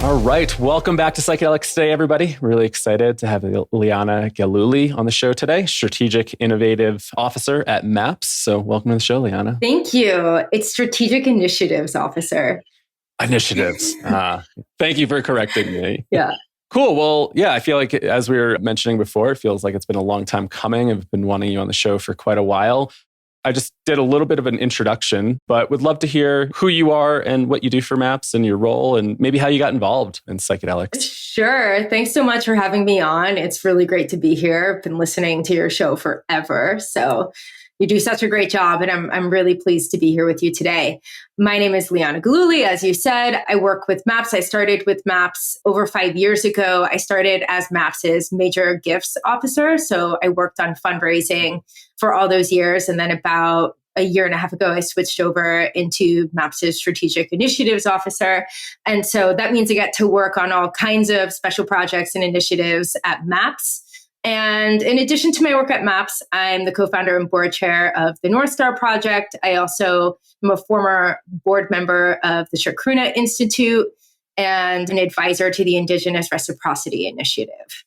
All right. Welcome back to Psychedelics today, everybody. Really excited to have Liana Gillooly on the show today, Strategic Innovative Officer at MAPS. So welcome to the show, Liana. Thank you. It's Strategic Initiatives Officer. Initiatives. Thank you for correcting me. Yeah. Cool. Well, yeah, I feel like as we were mentioning before, it feels like it's been a long time coming. I've been wanting you on the show for quite a while. I just did a little bit of an introduction, but would love to hear who you are and what you do for MAPS and your role and maybe how you got involved in psychedelics. Sure. Thanks so much for having me on. It's really great to be here. I've been listening to your show forever. So you do such a great job, and I'm really pleased to be here with you today. My name is Liana Gillooly. As you said, I work with MAPS. I started with MAPS over 5 years ago. I started as MAPS's major gifts officer. So I worked on fundraising for all those years. And then about a year and a half ago, I switched over into MAPS's strategic initiatives officer. And so that means I get to work on all kinds of special projects and initiatives at MAPS. And in addition to my work at MAPS, I'm the co-founder and board chair of the North Star Project. I also am a former board member of the Chacruna Institute and an advisor to the Indigenous Reciprocity initiative.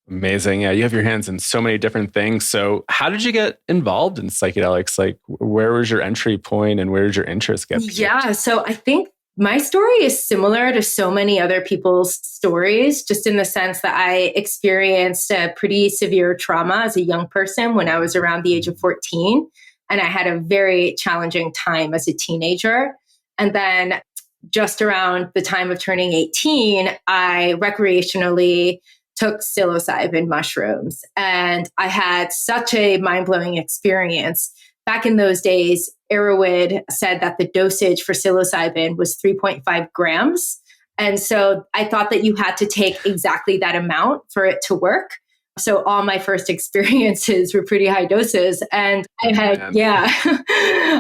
Amazing. Yeah, you have your hands in so many different things. So how did you get involved in psychedelics? Like, where was your entry point and where did your interest get? Yeah, so I think my story is similar to so many other people's stories, just in the sense that I experienced a pretty severe trauma as a young person when I was around the age of 14. And I had a very challenging time as a teenager. And then just around the time of turning 18, I recreationally took psilocybin mushrooms. And I had such a mind-blowing experience. Back in those days, Erowid said that the dosage for psilocybin was 3.5 grams. And so I thought that you had to take exactly that amount for it to work. So all my first experiences were pretty high doses. And I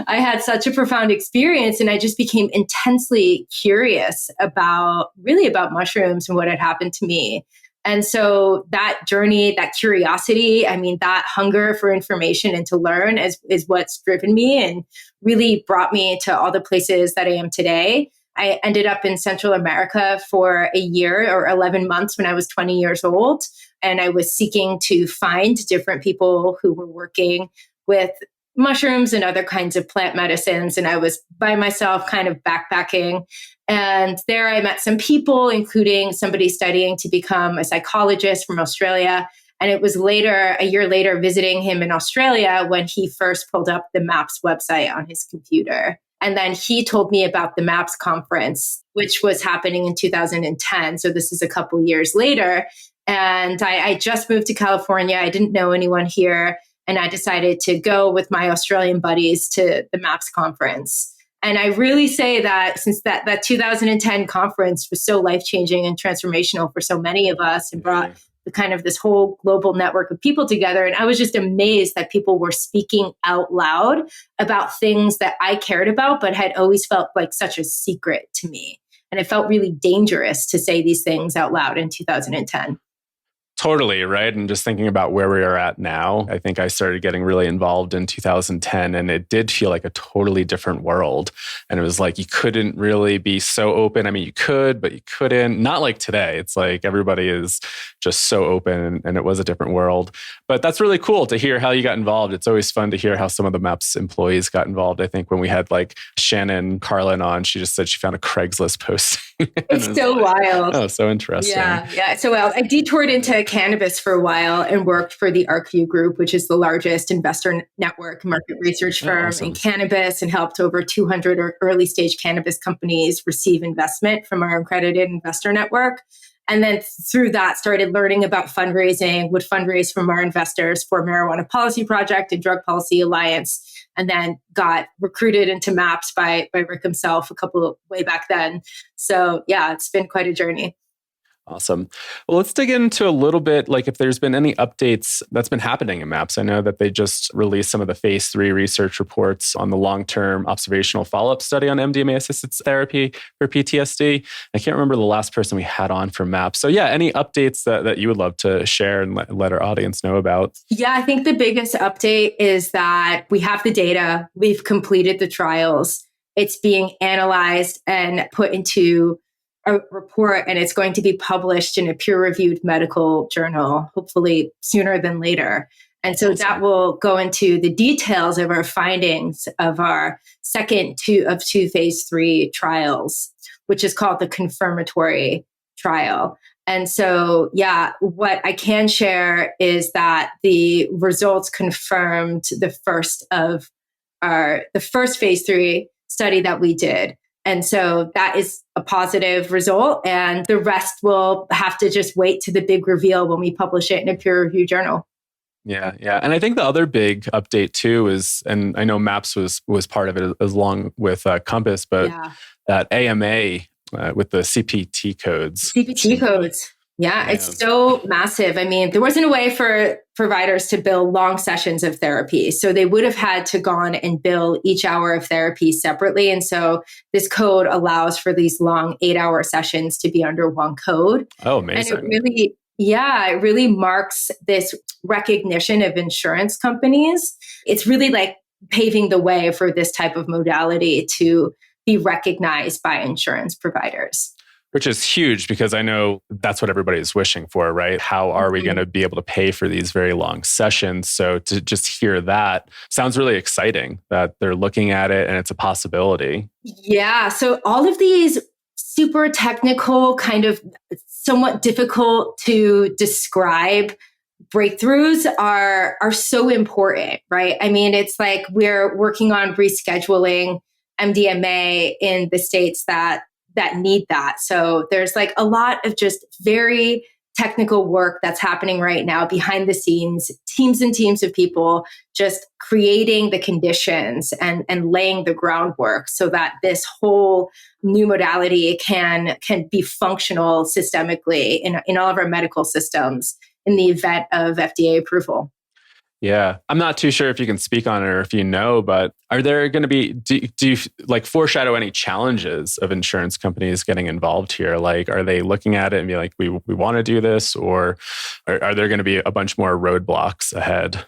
had such a profound experience. And I just became intensely curious about mushrooms and what had happened to me. And so that journey, that curiosity, that hunger for information and to learn is what's driven me and really brought me to all the places that I am today. I ended up in Central America for a year or 11 months when I was 20 years old. And I was seeking to find different people who were working with mushrooms and other kinds of plant medicines. And I was by myself kind of backpacking. And there I met some people, including somebody studying to become a psychologist from Australia. And it was a year later, visiting him in Australia when he first pulled up the MAPS website on his computer. And then he told me about the MAPS conference, which was happening in 2010. So this is a couple years later. And I just moved to California. I didn't know anyone here. And I decided to go with my Australian buddies to the MAPS conference. And I really say that since that 2010 conference was so life-changing and transformational for so many of us and brought the kind of this whole global network of people together. And I was just amazed that people were speaking out loud about things that I cared about, but had always felt like such a secret to me. And it felt really dangerous to say these things out loud in 2010. Totally, right? And just thinking about where we are at now, I think I started getting really involved in 2010, and it did feel like a totally different world. And it was like you couldn't really be so open. I mean, you could, but you couldn't. Not like today. It's like everybody is just so open, and it was a different world. But that's really cool to hear how you got involved. It's always fun to hear how some of the MAPS employees got involved. I think when we had like Shannon Carlin on, she just said she found a Craigslist posting. It's so wild. Oh, so interesting. Yeah. So I detoured into cannabis for a while and worked for the ArcView Group, which is the largest investor network market research firm in cannabis, and helped over 200 early stage cannabis companies receive investment from our accredited investor network. And then through that, started learning about fundraising, would fundraise from our investors for Marijuana Policy Project and Drug Policy Alliance, and then got recruited into MAPS by Rick himself way back then. So yeah, it's been quite a journey. Awesome. Well, let's dig into a little bit, like if there's been any updates that's been happening in MAPS. I know that they just released some of the phase 3 research reports on the long-term observational follow-up study on MDMA-assisted therapy for PTSD. I can't remember the last person we had on from MAPS. So yeah, any updates that you would love to share and let our audience know about? Yeah, I think the biggest update is that we have the data. We've completed the trials. It's being analyzed and put into a report, and it's going to be published in a peer-reviewed medical journal, hopefully sooner than later. And so that will go into the details of our findings of our second of two phase 3 trials, which is called the confirmatory trial. And so, yeah, what I can share is that the results confirmed the first phase 3 study that we did. And so that is a positive result. And the rest will have to just wait to the big reveal when we publish it in a peer-reviewed journal. Yeah, yeah. And I think the other big update too is, and I know MAPS was part of it along with Compass, but that AMA with the CPT codes. CPT codes. Yeah, it's so massive. I mean, there wasn't a way for providers to bill long sessions of therapy. So they would have had to gone and bill each hour of therapy separately. And so this code allows for these long 8-hour sessions to be under one code. Oh, amazing. And it really marks this recognition of insurance companies. It's really like paving the way for this type of modality to be recognized by insurance providers. Which is huge because I know that's what everybody is wishing for, right? How are we going to be able to pay for these very long sessions? So to just hear that sounds really exciting that they're looking at it and it's a possibility. Yeah. So all of these super technical, kind of somewhat difficult to describe breakthroughs are so important, right? I mean, it's like we're working on rescheduling MDMA in the states that need that. So there's like a lot of just very technical work that's happening right now behind the scenes, teams and teams of people just creating the conditions and laying the groundwork so that this whole new modality can be functional systemically in all of our medical systems in the event of FDA approval. Yeah. I'm not too sure if you can speak on it or if you know, but are there going to be, do you like foreshadow any challenges of insurance companies getting involved here? Like, are they looking at it and be like, we want to do this, or are there going to be a bunch more roadblocks ahead?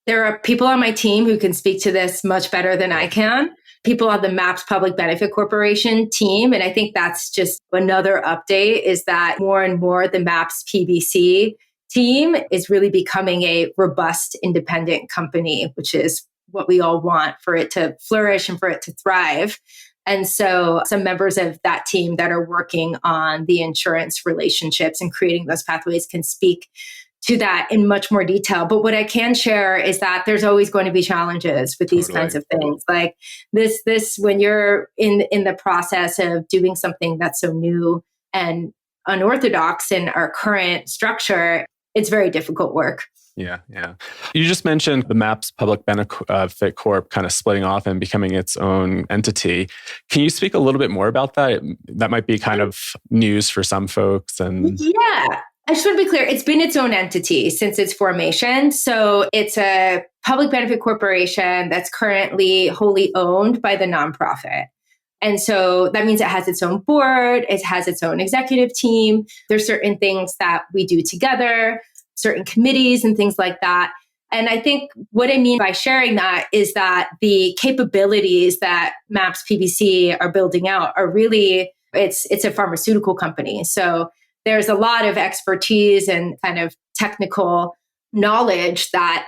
There are people on my team who can speak to this much better than I can. People on the MAPS Public Benefit Corporation team. And I think that's just another update is that more and more the MAPS PBC team is really becoming a robust, independent company, which is what we all want for it to flourish and for it to thrive. And so some members of that team that are working on the insurance relationships and creating those pathways can speak to that in much more detail. But what I can share is that there's always going to be challenges with these kinds of things. Like this when you're in the process of doing something that's so new and unorthodox in our current structure, it's very difficult work. Yeah, yeah. You just mentioned the MAPS Public Benefit Corp kind of splitting off and becoming its own entity. Can you speak a little bit more about that? That might be kind of news for some folks. And yeah, I just want to be clear. It's been its own entity since its formation. So it's a public benefit corporation that's currently wholly owned by the nonprofit. And so that means it has its own board, it has its own executive team. There's certain things that we do together, certain committees and things like that. And I think what I mean by sharing that is that the capabilities that MAPS PBC are building out are really, it's a pharmaceutical company. So there's a lot of expertise and kind of technical knowledge that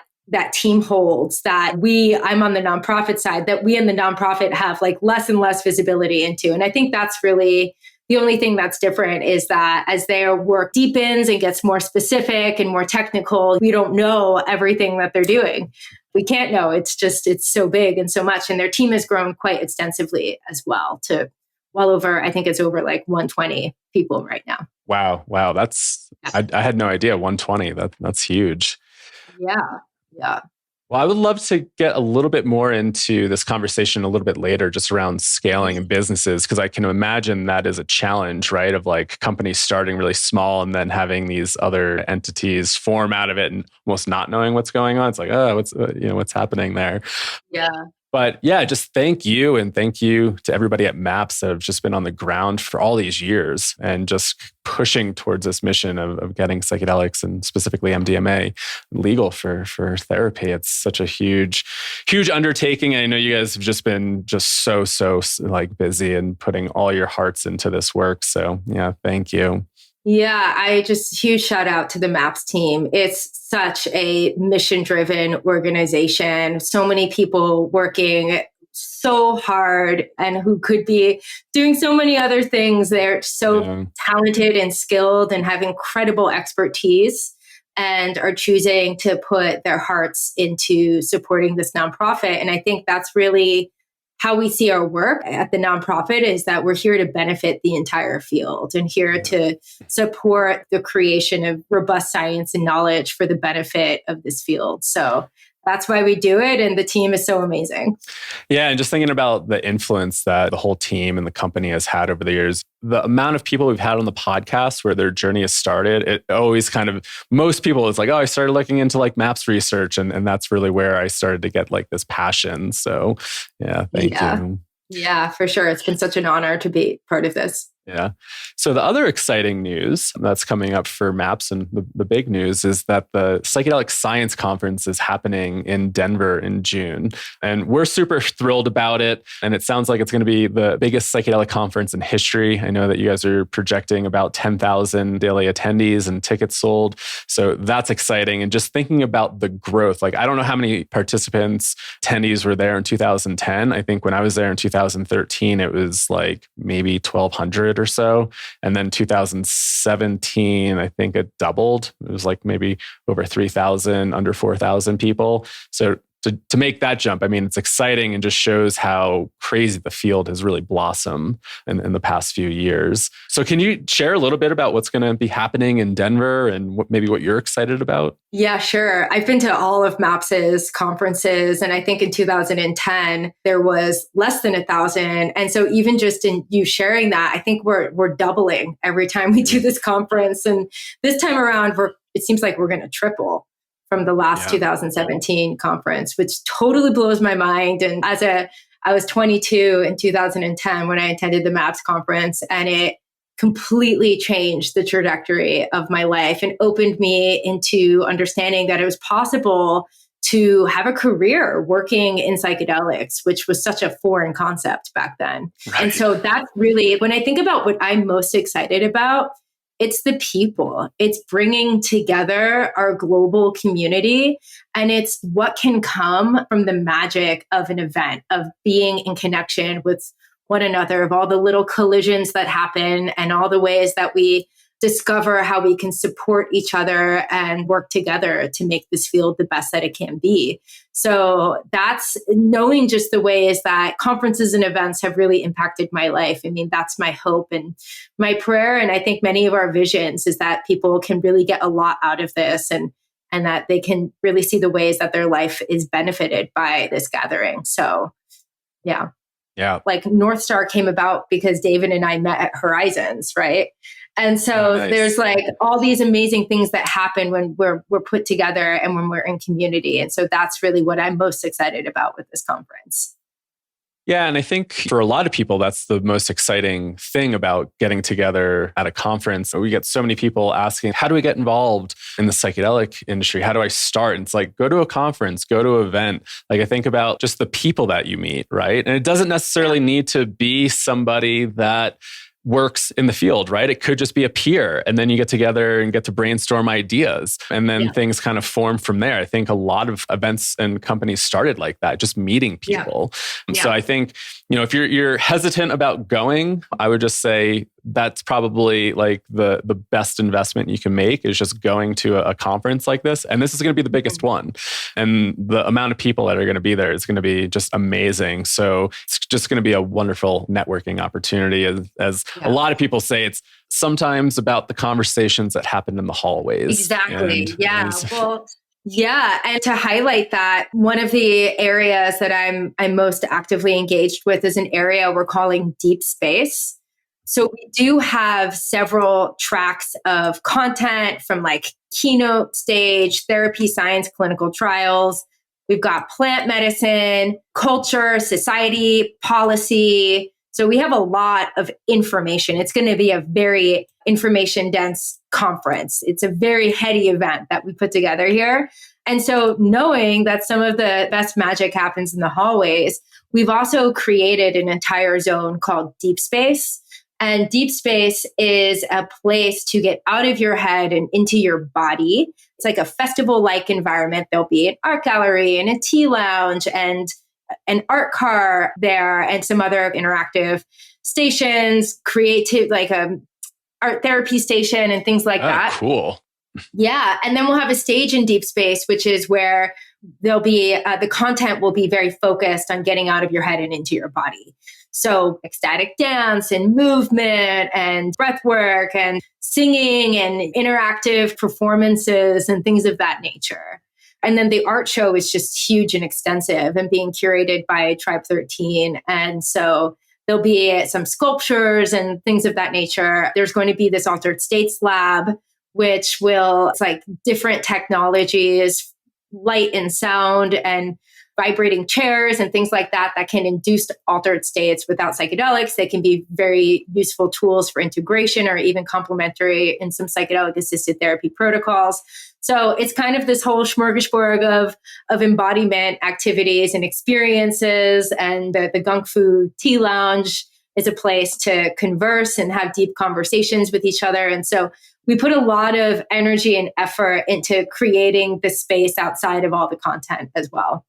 team holds that I'm on the nonprofit side, that we in the nonprofit have like less and less visibility into. And I think that's really the only thing that's different is that as their work deepens and gets more specific and more technical, we don't know everything that they're doing. We can't know. It's so big and so much. And their team has grown quite extensively as well to well over, I think it's over like 120 people right now. Wow. I had no idea. 120. That's huge. Yeah. Well, I would love to get a little bit more into this conversation a little bit later, just around scaling and businesses, because I can imagine that is a challenge, right? Of like companies starting really small and then having these other entities form out of it and almost not knowing what's going on. It's like, oh, what's happening there? Yeah. But yeah, just thank you. And thank you to everybody at MAPS that have just been on the ground for all these years and just pushing towards this mission of getting psychedelics and specifically MDMA legal for therapy. It's such a huge undertaking. And I know you guys have just been so like busy and putting all your hearts into this work. So yeah, thank you. Yeah, I just huge shout out to the MAPS team. It's such a mission-driven organization. So many people working so hard and who could be doing so many other things. They're so talented and skilled and have incredible expertise and are choosing to put their hearts into supporting this nonprofit. And I think that's really how we see our work at the nonprofit, is that we're here to benefit the entire field and here to support the creation of robust science and knowledge for the benefit of this field. So that's why we do it. And the team is so amazing. Yeah. And just thinking about the influence that the whole team and the company has had over the years, the amount of people we've had on the podcast where their journey has started, it always most people, it's like, oh, I started looking into like MAPS research. And that's really where I started to get like this passion. So yeah, thank you. Yeah, for sure. It's been such an honor to be part of this. Yeah. So the other exciting news that's coming up for MAPS, and the big news, is that the Psychedelic Science Conference is happening in Denver in June. And we're super thrilled about it. And it sounds like it's going to be the biggest psychedelic conference in history. I know that you guys are projecting about 10,000 daily attendees and tickets sold. So that's exciting. And just thinking about the growth, like I don't know how many participants, attendees were there in 2010. I think when I was there in 2013, it was like maybe 1,200 or so. And then 2017, I think it doubled. It was like maybe over 3,000, under 4,000 people. So to make that jump, I mean, it's exciting and just shows how crazy the field has really blossomed in the past few years. So can you share a little bit about what's going to be happening in Denver and maybe what you're excited about? Yeah, sure. I've been to all of MAPS's conferences, and I think in 2010, there was less than 1,000. And so even just in you sharing that, I think we're doubling every time we do this conference. And this time around, it seems like we're going to triple from the last 2017 conference, which totally blows my mind. And I was 22 in 2010 when I attended the MAPS conference, and it completely changed the trajectory of my life and opened me into understanding that it was possible to have a career working in psychedelics, which was such a foreign concept back then. Right. And so that's really, when I think about what I'm most excited about, it's the people. It's bringing together our global community. And it's what can come from the magic of an event, of being in connection with one another, of all the little collisions that happen and all the ways that we discover how we can support each other and work together to make this field the best that it can be. So that's knowing just the ways that conferences and events have really impacted my life. I mean, that's my hope and my prayer. And I think many of our visions is that people can really get a lot out of this and that they can really see the ways that their life is benefited by this gathering. So, yeah. Yeah. Like North Star came about because David and I met at Horizons, right? And so there's like all these amazing things that happen when we're put together and when we're in community. And so that's really what I'm most excited about with this conference. Yeah. And I think for a lot of people, that's the most exciting thing about getting together at a conference. We get so many people asking, how do we get involved in the psychedelic industry? How do I start? And it's like, go to a conference, go to an event. Like I think about just the people that you meet, right? And it doesn't necessarily need to be somebody that works in the field, right? It could just be a peer. And then you get together and get to brainstorm ideas. And then things kind of form from there. I think a lot of events and companies started like that, just meeting people. So I think, if you're hesitant about going, I would just say that's probably like the best investment you can make is just going to a conference like this. And this is going to be the biggest one. And the amount of people that are going to be there is going to be just amazing. So it's just going to be a wonderful networking opportunity. As a lot of people say, it's sometimes about the conversations that happen in the hallways. Exactly. And to highlight that, one of the areas that I'm most actively engaged with is an area we're calling deep space. So we do have several tracks of content from like keynote stage, therapy, science, clinical trials, We've got plant medicine, culture, society, policy. So we have a lot of information. It's going to be a very information dense conference. It's a very heady event that we put together here. And so knowing that some of the best magic happens in the hallways, we've also created an entire zone called Deep Space. And Deep Space is a place to get out of your head and into your body. It's like a festival-like environment. There'll be an art gallery and a tea lounge and an art car there and some other interactive stations, creative, like a art therapy station and things like that. Cool. Yeah. And then we'll have a stage in Deep Space, which is where there'll be, the content will be very focused on getting out of your head and into your body. So ecstatic dance and movement and breath work and singing and interactive performances and things of that nature. And then the art show is just huge and extensive and being curated by Tribe 13. And so there'll be some sculptures and things of that nature. There's going to be this altered states lab, which will, it's like different technologies, light and sound and vibrating chairs and things like that, that can induce altered states without psychedelics. They can be very useful tools for integration or even complementary in some psychedelic assisted therapy protocols. So it's kind of this whole smorgasbord of embodiment activities and experiences. And the Gung Fu Tea Lounge is a place to converse and have deep conversations with each other. And so we put a lot of energy and effort into creating the space outside of all the content as well.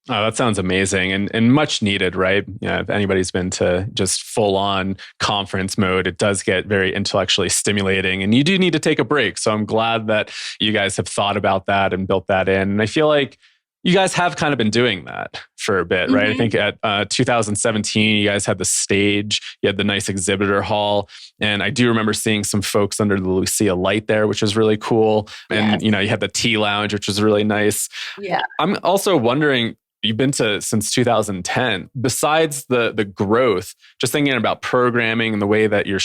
Oh, that sounds amazing and much needed, right? Yeah, if anybody's been to just full on conference mode, it does get very intellectually stimulating and you do need to take a break. So I'm glad that you guys have thought about that and built that in. And I feel like you guys have kind of been doing that for a bit, right? I think at 2017, you guys had the stage, you had the nice exhibitor hall. And I do remember seeing some folks under the Lucia light there, which was really cool. And, you had the tea lounge, which was really nice. Yeah. I'm also wondering, you've been to since 2010. Besides the growth, just thinking about programming and the way that your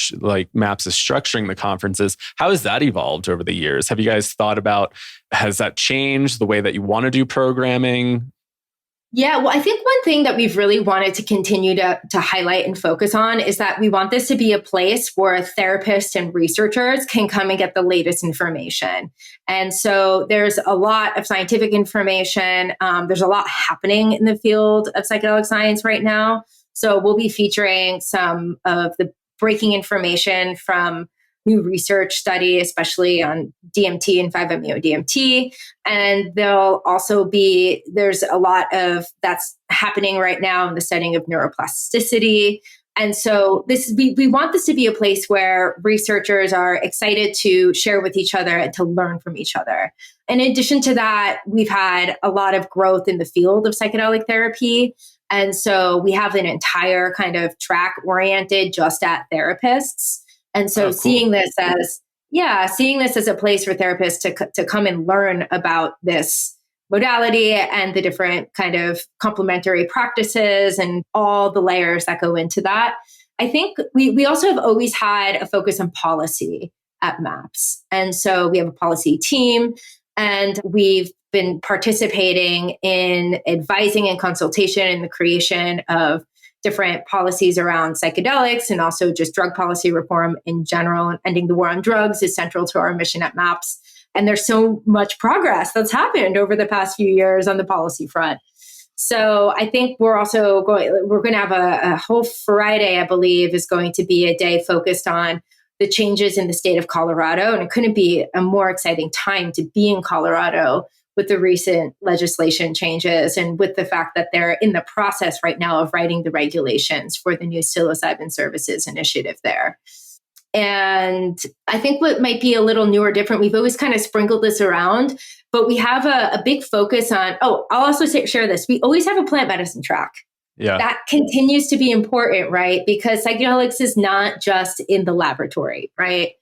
MAPS is structuring the conferences, how has that evolved over the years? Have you guys thought about, has that changed the way that you want to do programming? Yeah, well, I think one thing that we've really wanted to continue to highlight and focus on is that we want this to be a place where therapists and researchers can come and get the latest information. And so there's a lot of scientific information. There's a lot happening in the field of psychedelic science right now. So we'll be featuring some of the breaking information from new research study, especially on DMT and 5-MeO-DMT. And there'll also be, there's a lot of that's happening right now in the setting of neuroplasticity. And so we want this to be a place where researchers are excited to share with each other and to learn from each other. In addition to that, we've had a lot of growth in the field of psychedelic therapy. And so we have an entire kind of track oriented just at therapists. And so seeing this as a place for therapists to come and learn about this modality and the different kind of complementary practices and all the layers that go into that. I think we also have always had a focus on policy at MAPS. And so we have a policy team and we've been participating in advising and consultation in the creation of different policies around psychedelics and also just drug policy reform in general. And ending the war on drugs is central to our mission at MAPS. And there's so much progress that's happened over the past few years on the policy front. So I think we're going to have a whole Friday, I believe, is going to be a day focused on the changes in the state of Colorado. And it couldn't be a more exciting time to be in Colorado with the recent legislation changes and with the fact that they're in the process right now of writing the regulations for the new psilocybin services initiative there. And I think what might be a little new or different, we've always kind of sprinkled this around, but we have a big focus on, I'll also share this. We always have a plant medicine track. Yeah. That continues to be important, right? Because psychedelics is not just in the laboratory, right?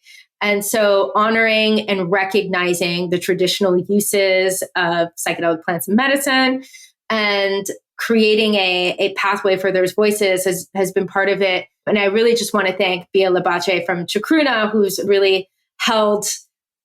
And so honoring and recognizing the traditional uses of psychedelic plants in medicine and creating a pathway for those voices has been part of it. And I really just want to thank Bia Labache from Chacruna, who's really held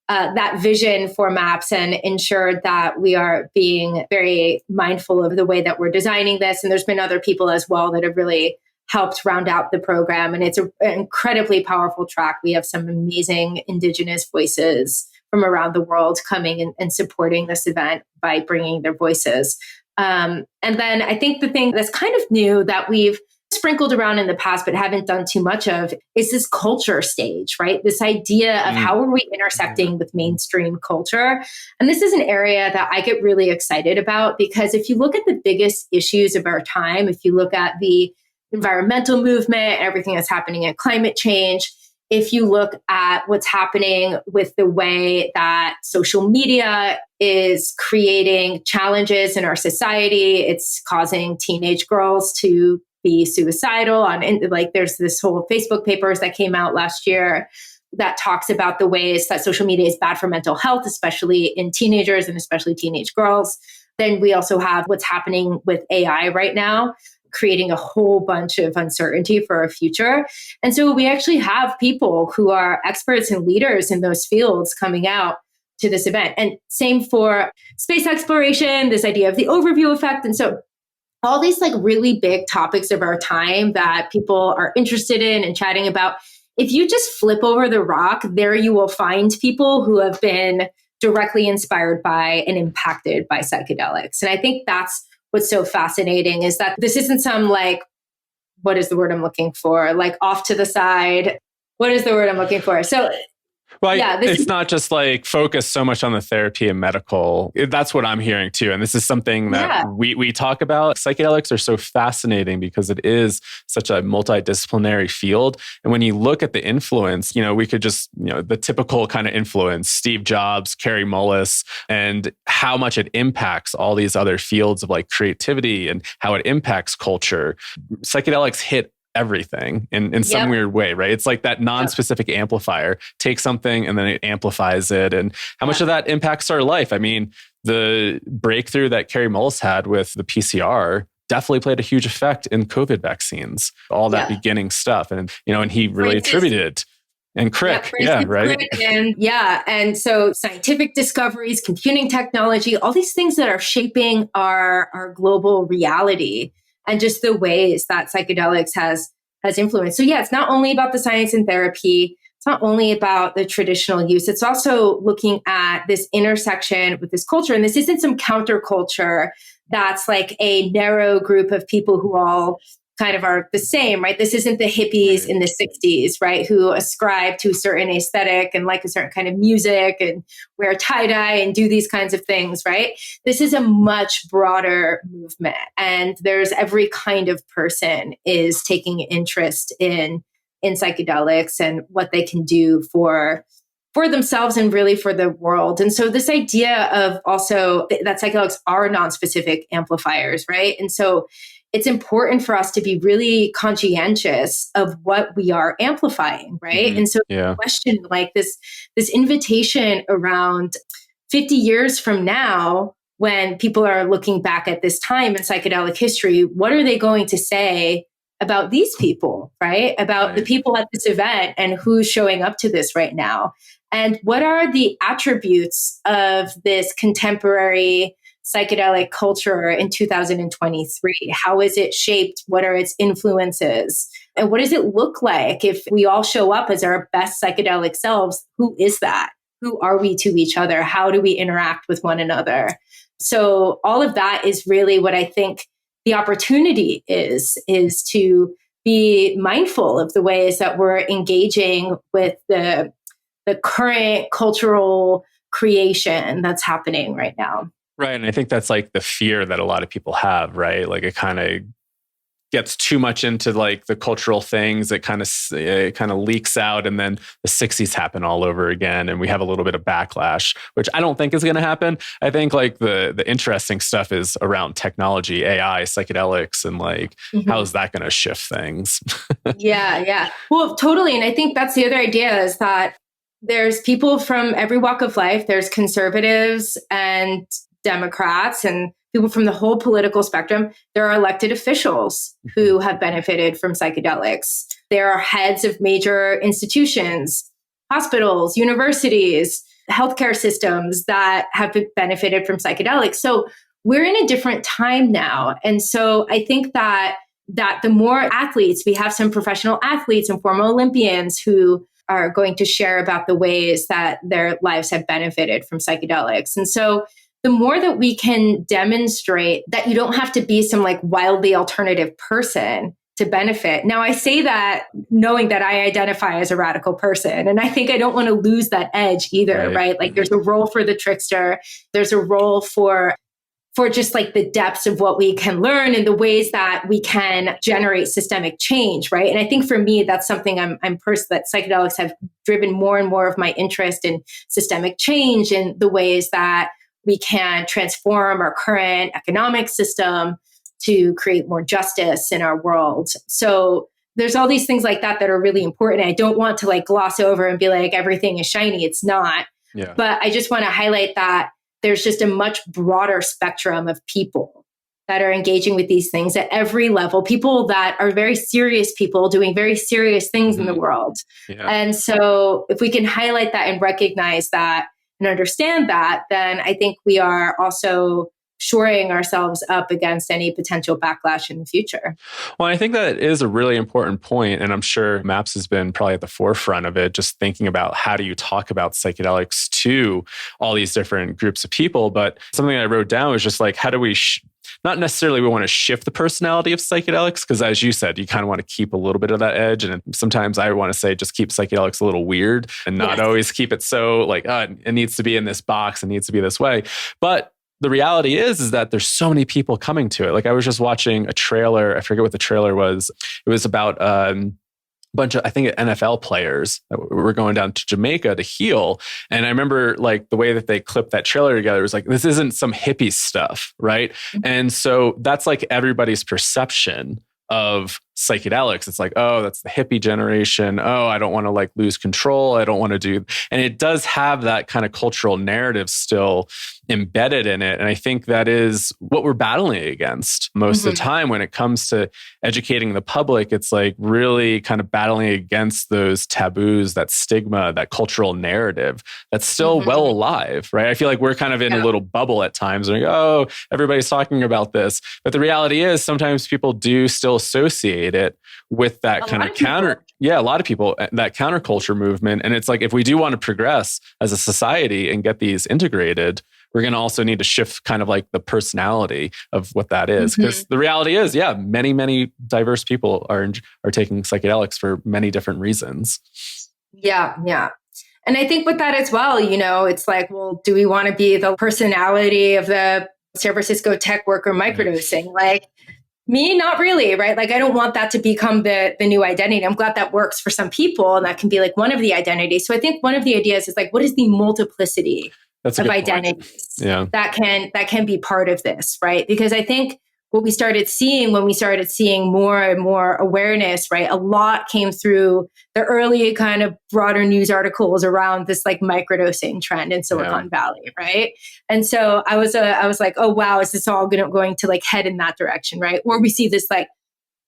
that vision for MAPS and ensured that we are being very mindful of the way that we're designing this. And there's been other people as well that have really helped round out the program. And it's an incredibly powerful track. We have some amazing Indigenous voices from around the world coming and supporting this event by bringing their voices. And then I think the thing that's kind of new that we've sprinkled around in the past but haven't done too much of is this culture stage, right? This idea of how are we intersecting with mainstream culture? And this is an area that I get really excited about, because if you look at the biggest issues of our time, if you look at the environmental movement, everything that's happening in climate change, if you look at what's happening with the way that social media is creating challenges in our society, it's causing teenage girls to be suicidal like there's this whole Facebook papers that came out last year that talks about the ways that social media is bad for mental health, especially in teenagers and especially teenage girls. Then we also have what's happening with AI right now, creating a whole bunch of uncertainty for our future. And so we actually have people who are experts and leaders in those fields coming out to this event. And same for space exploration, this idea of the overview effect. And so all these like really big topics of our time that people are interested in and chatting about, if you just flip over the rock, there you will find people who have been directly inspired by and impacted by psychedelics. And I think that's what's so fascinating, is that this isn't some like, what is the word I'm looking for? Like off to the side. What is the word I'm looking for? So well, yeah, it's not just like focused so much on the therapy and medical. That's what I'm hearing too. And this is something that we talk about. Psychedelics are so fascinating because it is such a multidisciplinary field. And when you look at the influence, we could just, the typical kind of influence, Steve Jobs, Carrie Mullis, and how much it impacts all these other fields of like creativity and how it impacts culture. Psychedelics hit everything in some weird way, right? It's like that non-specific amplifier takes something and then it amplifies it. And how much of that impacts our life? I mean, the breakthrough that Carrie Mullis had with the PCR definitely played a huge effect in COVID vaccines, all that beginning stuff. And, and he really attributed it. And Crick, right? And so scientific discoveries, computing technology, all these things that are shaping our global reality, and just the ways that psychedelics has influenced. So it's not only about the science and therapy. It's not only about the traditional use. It's also looking at this intersection with this culture. And this isn't some counterculture that's like a narrow group of people who all kind of are the same, right? This isn't the hippies in the 60s, right? Who ascribe to a certain aesthetic and like a certain kind of music and wear tie-dye and do these kinds of things, right? This is a much broader movement. And there's every kind of person is taking interest in psychedelics and what they can do for themselves and really for the world. And so this idea of also that psychedelics are non-specific amplifiers, right? And so it's important for us to be really conscientious of what we are amplifying, right? Mm-hmm. And so the question, like this invitation around 50 years from now, when people are looking back at this time in psychedelic history, what are they going to say about these people, right? About the people at this event and who's showing up to this right now? And what are the attributes of this contemporary psychedelic culture in 2023? How is it shaped? What are its influences? And what does it look like if we all show up as our best psychedelic selves? Who is that? Who are we to each other? How do we interact with one another? So all of that is really what I think the opportunity is to be mindful of the ways that we're engaging with the current cultural creation that's happening right now. Right. And I think that's like the fear that a lot of people have, right? Like it kind of gets too much into like the cultural things. It kind of leaks out, and then the 60s happen all over again. And we have a little bit of backlash, which I don't think is going to happen. I think like the interesting stuff is around technology, AI, psychedelics, and like, how is that going to shift things? Yeah. Well, totally. And I think that's the other idea, is that there's people from every walk of life. There's conservatives and Democrats and people from the whole political spectrum. There are elected officials who have benefited from psychedelics. There are heads of major institutions, hospitals, universities. healthcare systems that have benefited from psychedelics. So we're in a different time now. And so I think that the more athletes, we have some professional athletes and former Olympians who are going to share about the ways that their lives have benefited from psychedelics. And so the more that we can demonstrate that you don't have to be some like wildly alternative person to benefit. Now, I say that knowing that I identify as a radical person, and I think I don't want to lose that edge either, right? Like there's a role for the trickster. There's a role for just like the depths of what we can learn and the ways that we can generate systemic change, right? And I think for me, that's something that psychedelics have driven more and more of my interest in systemic change and the ways that we can transform our current economic system to create more justice in our world. So there's all these things like that are really important. I don't want to like gloss over and be like, everything is shiny. It's not. Yeah. But I just want to highlight that there's just a much broader spectrum of people that are engaging with these things at every level, people that are very serious people doing very serious things in the world. Yeah. And so if we can highlight that and recognize that and understand that, then I think we are also shoring ourselves up against any potential backlash in the future. Well, I think that is a really important point, and I'm sure MAPS has been probably at the forefront of it, just thinking about how do you talk about psychedelics to all these different groups of people. But something I wrote down was just like, how do we not necessarily we want to shift the personality of psychedelics, because as you said, you kind of want to keep a little bit of that edge. And sometimes I want to say just keep psychedelics a little weird and not always keep it so like, it needs to be in this box, it needs to be this way. But the reality is that there's so many people coming to it. Like I was just watching a trailer. I forget what the trailer was. It was about a bunch of, I think, NFL players that were going down to Jamaica to heal. And I remember like the way that they clipped that trailer together was like, this isn't some hippie stuff, right? Mm-hmm. And so that's like everybody's perception of psychedelics. It's like, oh, that's the hippie generation. Oh, I don't want to like lose control. I don't want to do, and it does have that kind of cultural narrative still embedded in it. And I think that is what we're battling against most of the time when it comes to educating the public. It's like really kind of battling against those taboos, that stigma, that cultural narrative that's still well alive, right? I feel like we're kind of in a little bubble at times. Like, oh, everybody's talking about this. But the reality is sometimes people do still associate it with that kind of counter. Yeah, a lot of people, that counterculture movement. And it's like, if we do want to progress as a society and get these integrated, we're going to also need to shift kind of like the personality of what that is. Because the reality is, many, many diverse people are taking psychedelics for many different reasons. Yeah. And I think with that as well, it's like, well, do we want to be the personality of the San Francisco tech worker microdosing? Like, me, not really, right? Like, I don't want that to become the new identity. I'm glad that works for some people and that can be like one of the identities. So I think one of the ideas is like, what is the multiplicity of identities that can be part of this, right? Because I think what we started seeing when we started seeing more and more awareness, right? A lot came through the early kind of broader news articles around this like microdosing trend in Silicon Valley, right? And so I was like, oh wow, is this all going to like head in that direction, right? Or we see this like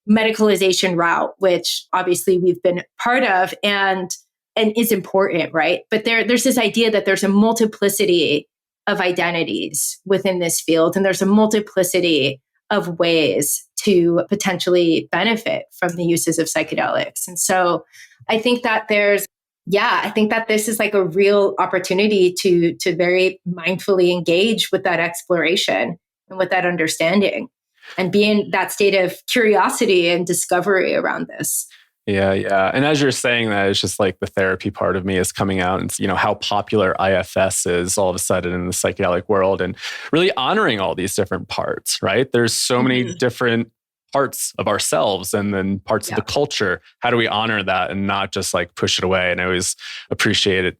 medicalization route, which obviously we've been part of and is important, right? But there's this idea that there's a multiplicity of identities within this field, and there's a multiplicity of ways to potentially benefit from the uses of psychedelics. And so I think that this is like a real opportunity to very mindfully engage with that exploration and with that understanding and be in that state of curiosity and discovery around this. Yeah. And as you're saying that, it's just like the therapy part of me is coming out and, how popular IFS is all of a sudden in the psychedelic world and really honoring all these different parts, right? There's so many different parts of ourselves and then parts of the culture. How do we honor that and not just like push it away? And I always appreciate it,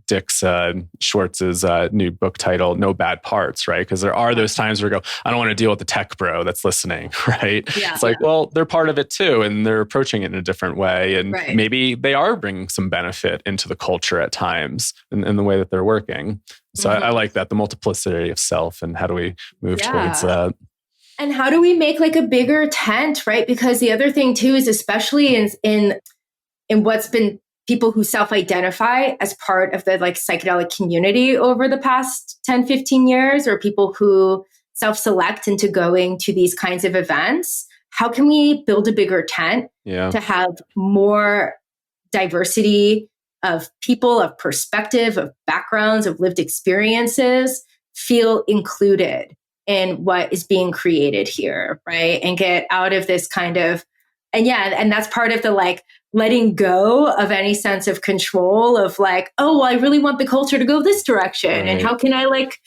Dick Schwartz's new book title, No Bad Parts, right? Because there are those times where we go, I don't want to deal with the tech bro that's listening, right? Yeah, it's like, well, they're part of it too. And they're approaching it in a different way. And maybe they are bringing some benefit into the culture at times in the way that they're working. So I like that, the multiplicity of self and how do we move towards that? And how do we make like a bigger tent, right? Because the other thing too is especially in what's been people who self-identify as part of the like psychedelic community over the past 10, 15 years, or people who self-select into going to these kinds of events. How can we build a bigger tent to have more diversity of people, of perspective, of backgrounds, of lived experiences feel included in what is being created here, right? And get out of this kind of, and that's part of the like letting go of any sense of control of like, oh, well, I really want the culture to go this direction. Right. And how can I like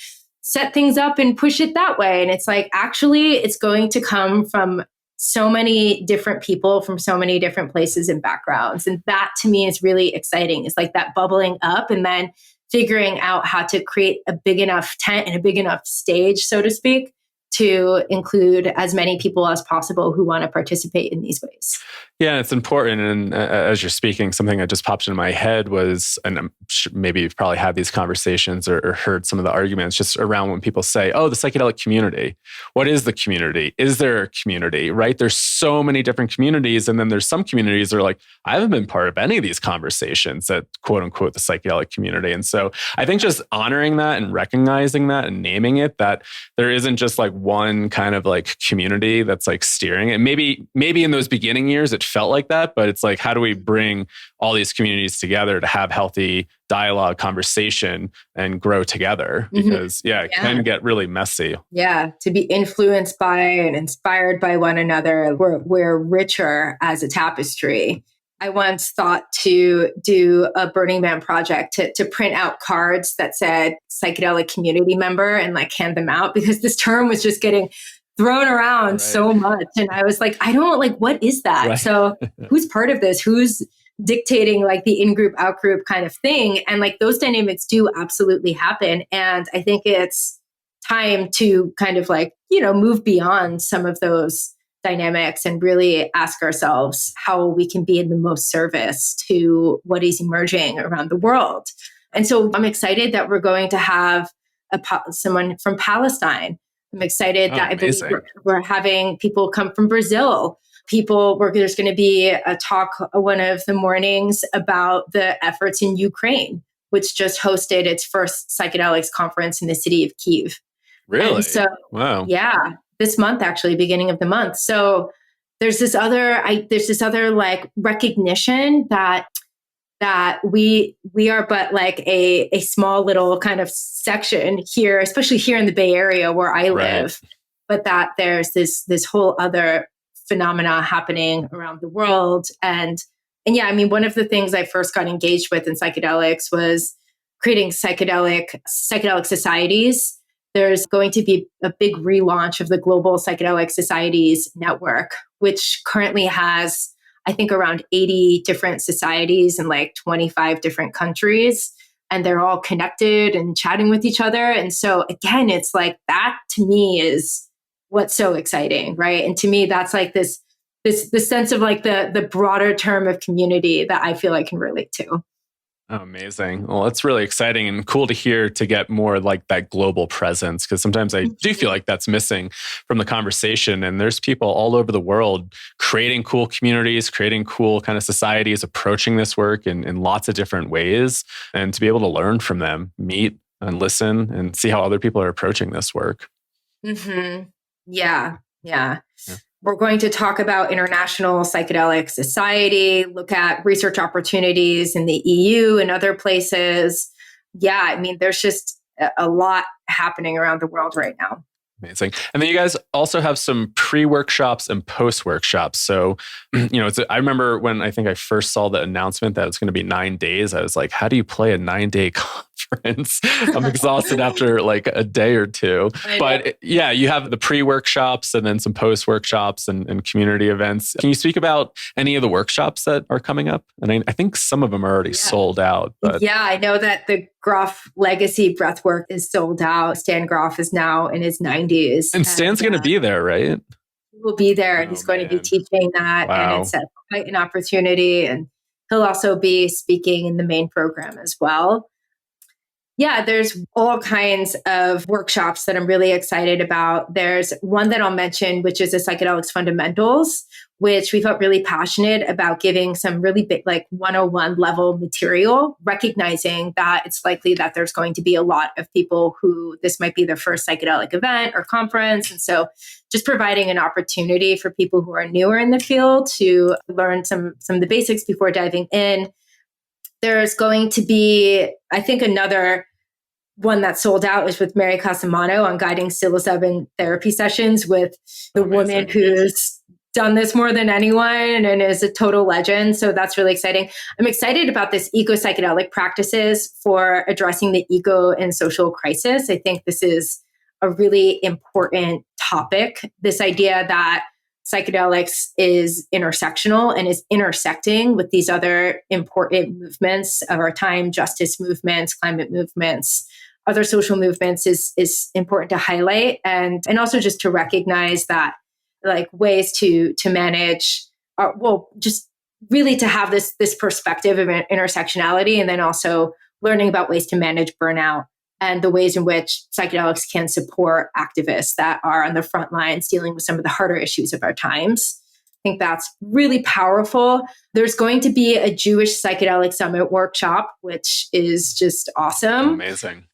set things up and push it that way? And it's like, actually, it's going to come from so many different people from so many different places and backgrounds. And that to me is really exciting. It's like that bubbling up and then figuring out how to create a big enough tent and a big enough stage, so to speak, to include as many people as possible who want to participate in these ways. Yeah, it's important. And as you're speaking, something that just popped into my head was, and I'm sure maybe you've probably had these conversations or heard some of the arguments just around when people say, oh, the psychedelic community. What is the community? Is there a community, right? There's so many different communities. And then there's some communities that are like, I haven't been part of any of these conversations that quote unquote the psychedelic community. And so I think just honoring that and recognizing that and naming it, that there isn't just like one kind of like community that's like steering it. Maybe in those beginning years, it felt like that, but it's like, how do we bring all these communities together to have healthy dialogue, conversation, and grow together? Because it can get really messy. Yeah, to be influenced by and inspired by one another. We're richer as a tapestry. I once thought to do a Burning Man project to print out cards that said psychedelic community member and like hand them out, because this term was just getting thrown around so much. And I was like, I don't like, what is that? Right. So who's part of this? Who's dictating like the in-group, out-group kind of thing? And like those dynamics do absolutely happen. And I think it's time to kind of like, move beyond some of those dynamics and really ask ourselves how we can be in the most service to what is emerging around the world. And so I'm excited that we're going to have someone from Palestine. I'm excited that amazing. I believe we're having people come from Brazil. There's going to be a talk one of the mornings about the efforts in Ukraine, which just hosted its first psychedelics conference in the city of Kyiv. Really? And so, wow. Yeah, this month, actually, beginning of the month. So there's this other like recognition that we are but like a small little kind of section here, especially here in the Bay Area where I live, but that there's this whole other phenomena happening around the world. And yeah, I mean, one of the things I first got engaged with in psychedelics was creating psychedelic societies. There's going to be a big relaunch of the Global Psychedelic Societies Network, which currently has, I think, around 80 different societies in like 25 different countries. And they're all connected and chatting with each other. And so again, it's like that to me is what's so exciting, right? And to me, that's like this sense of like the broader term of community that I feel I can relate to. Oh, amazing. Well, it's really exciting and cool to hear, to get more like that global presence, because sometimes I do feel like that's missing from the conversation. And there's people all over the world creating cool communities, creating cool kind of societies, approaching this work in lots of different ways. And to be able to learn from them, meet and listen and see how other people are approaching this work. Mm-hmm. Yeah. We're going to talk about International Psychedelic Society, look at research opportunities in the EU and other places. Yeah, I mean, there's just a lot happening around the world right now. Amazing. And then you guys also have some pre-workshops and post-workshops. So, I remember when I think I first saw the announcement that it's going to be 9 days, I was like, how do you play a 9-day conference? I'm exhausted after like a day or two. But yeah, you have the pre-workshops and then some post-workshops and community events. Can you speak about any of the workshops that are coming up? And I think some of them are already sold out. But yeah, I know that the Groff Legacy Breathwork is sold out. Stan Groff is now in his 90s. And Stan's going to be there, right? He will be there. He's going to be teaching that. Wow. And it's quite an opportunity. And he'll also be speaking in the main program as well. Yeah, there's all kinds of workshops that I'm really excited about. There's one that I'll mention, which is the Psychedelics Fundamentals, which we felt really passionate about giving some really big, like 101 level material, recognizing that it's likely that there's going to be a lot of people who this might be their first psychedelic event or conference. And so just providing an opportunity for people who are newer in the field to learn some of the basics before diving in. There's going to be, I think, another one that sold out was with Mary Casamano on guiding psilocybin therapy sessions with the woman who's done this more than anyone and is a total legend. So that's really exciting. I'm excited about this eco-psychedelic practices for addressing the eco and social crisis. I think this is a really important topic. This idea that psychedelics is intersectional and is intersecting with these other important movements of our time, justice movements, climate movements, other social movements is important to highlight. And also just to recognize that like ways to manage, just really to have this perspective of intersectionality, and then also learning about ways to manage burnout and the ways in which psychedelics can support activists that are on the front lines dealing with some of the harder issues of our times. I think that's really powerful. There's going to be a Jewish Psychedelic Summit workshop, which is just awesome. Amazing.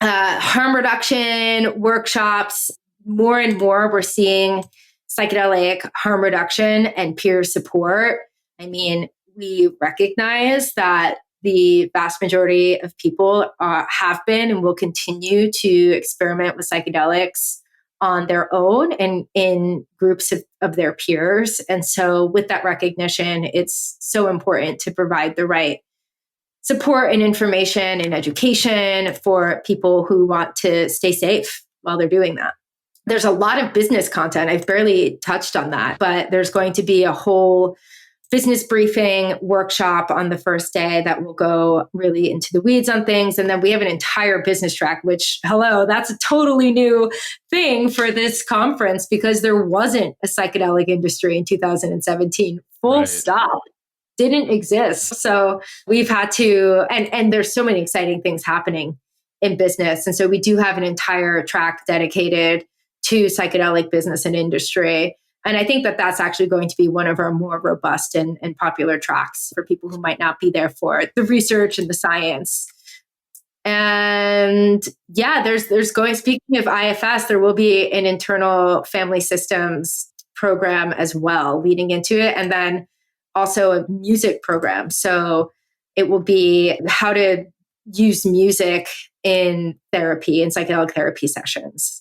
Harm reduction workshops. More and more, we're seeing psychedelic harm reduction and peer support. I mean, we recognize that the vast majority of people have been and will continue to experiment with psychedelics on their own and in groups of their peers. And so with that recognition, it's so important to provide the right support and information and education for people who want to stay safe while they're doing that. There's a lot of business content. I've barely touched on that, but there's going to be a whole business briefing workshop on the first day that will go really into the weeds on things. And then we have an entire business track, which, that's a totally new thing for this conference because there wasn't a psychedelic industry in 2017. Full stop. Didn't exist. So we've had to, and there's so many exciting things happening in business. And so we do have an entire track dedicated to psychedelic business and industry. And I think that that's actually going to be one of our more robust and popular tracks for people who might not be there for the research and the science. And there's going, speaking of IFS, there will be an internal family systems program as well leading into it. And then also a music program. So it will be how to use music in therapy and psychedelic therapy sessions.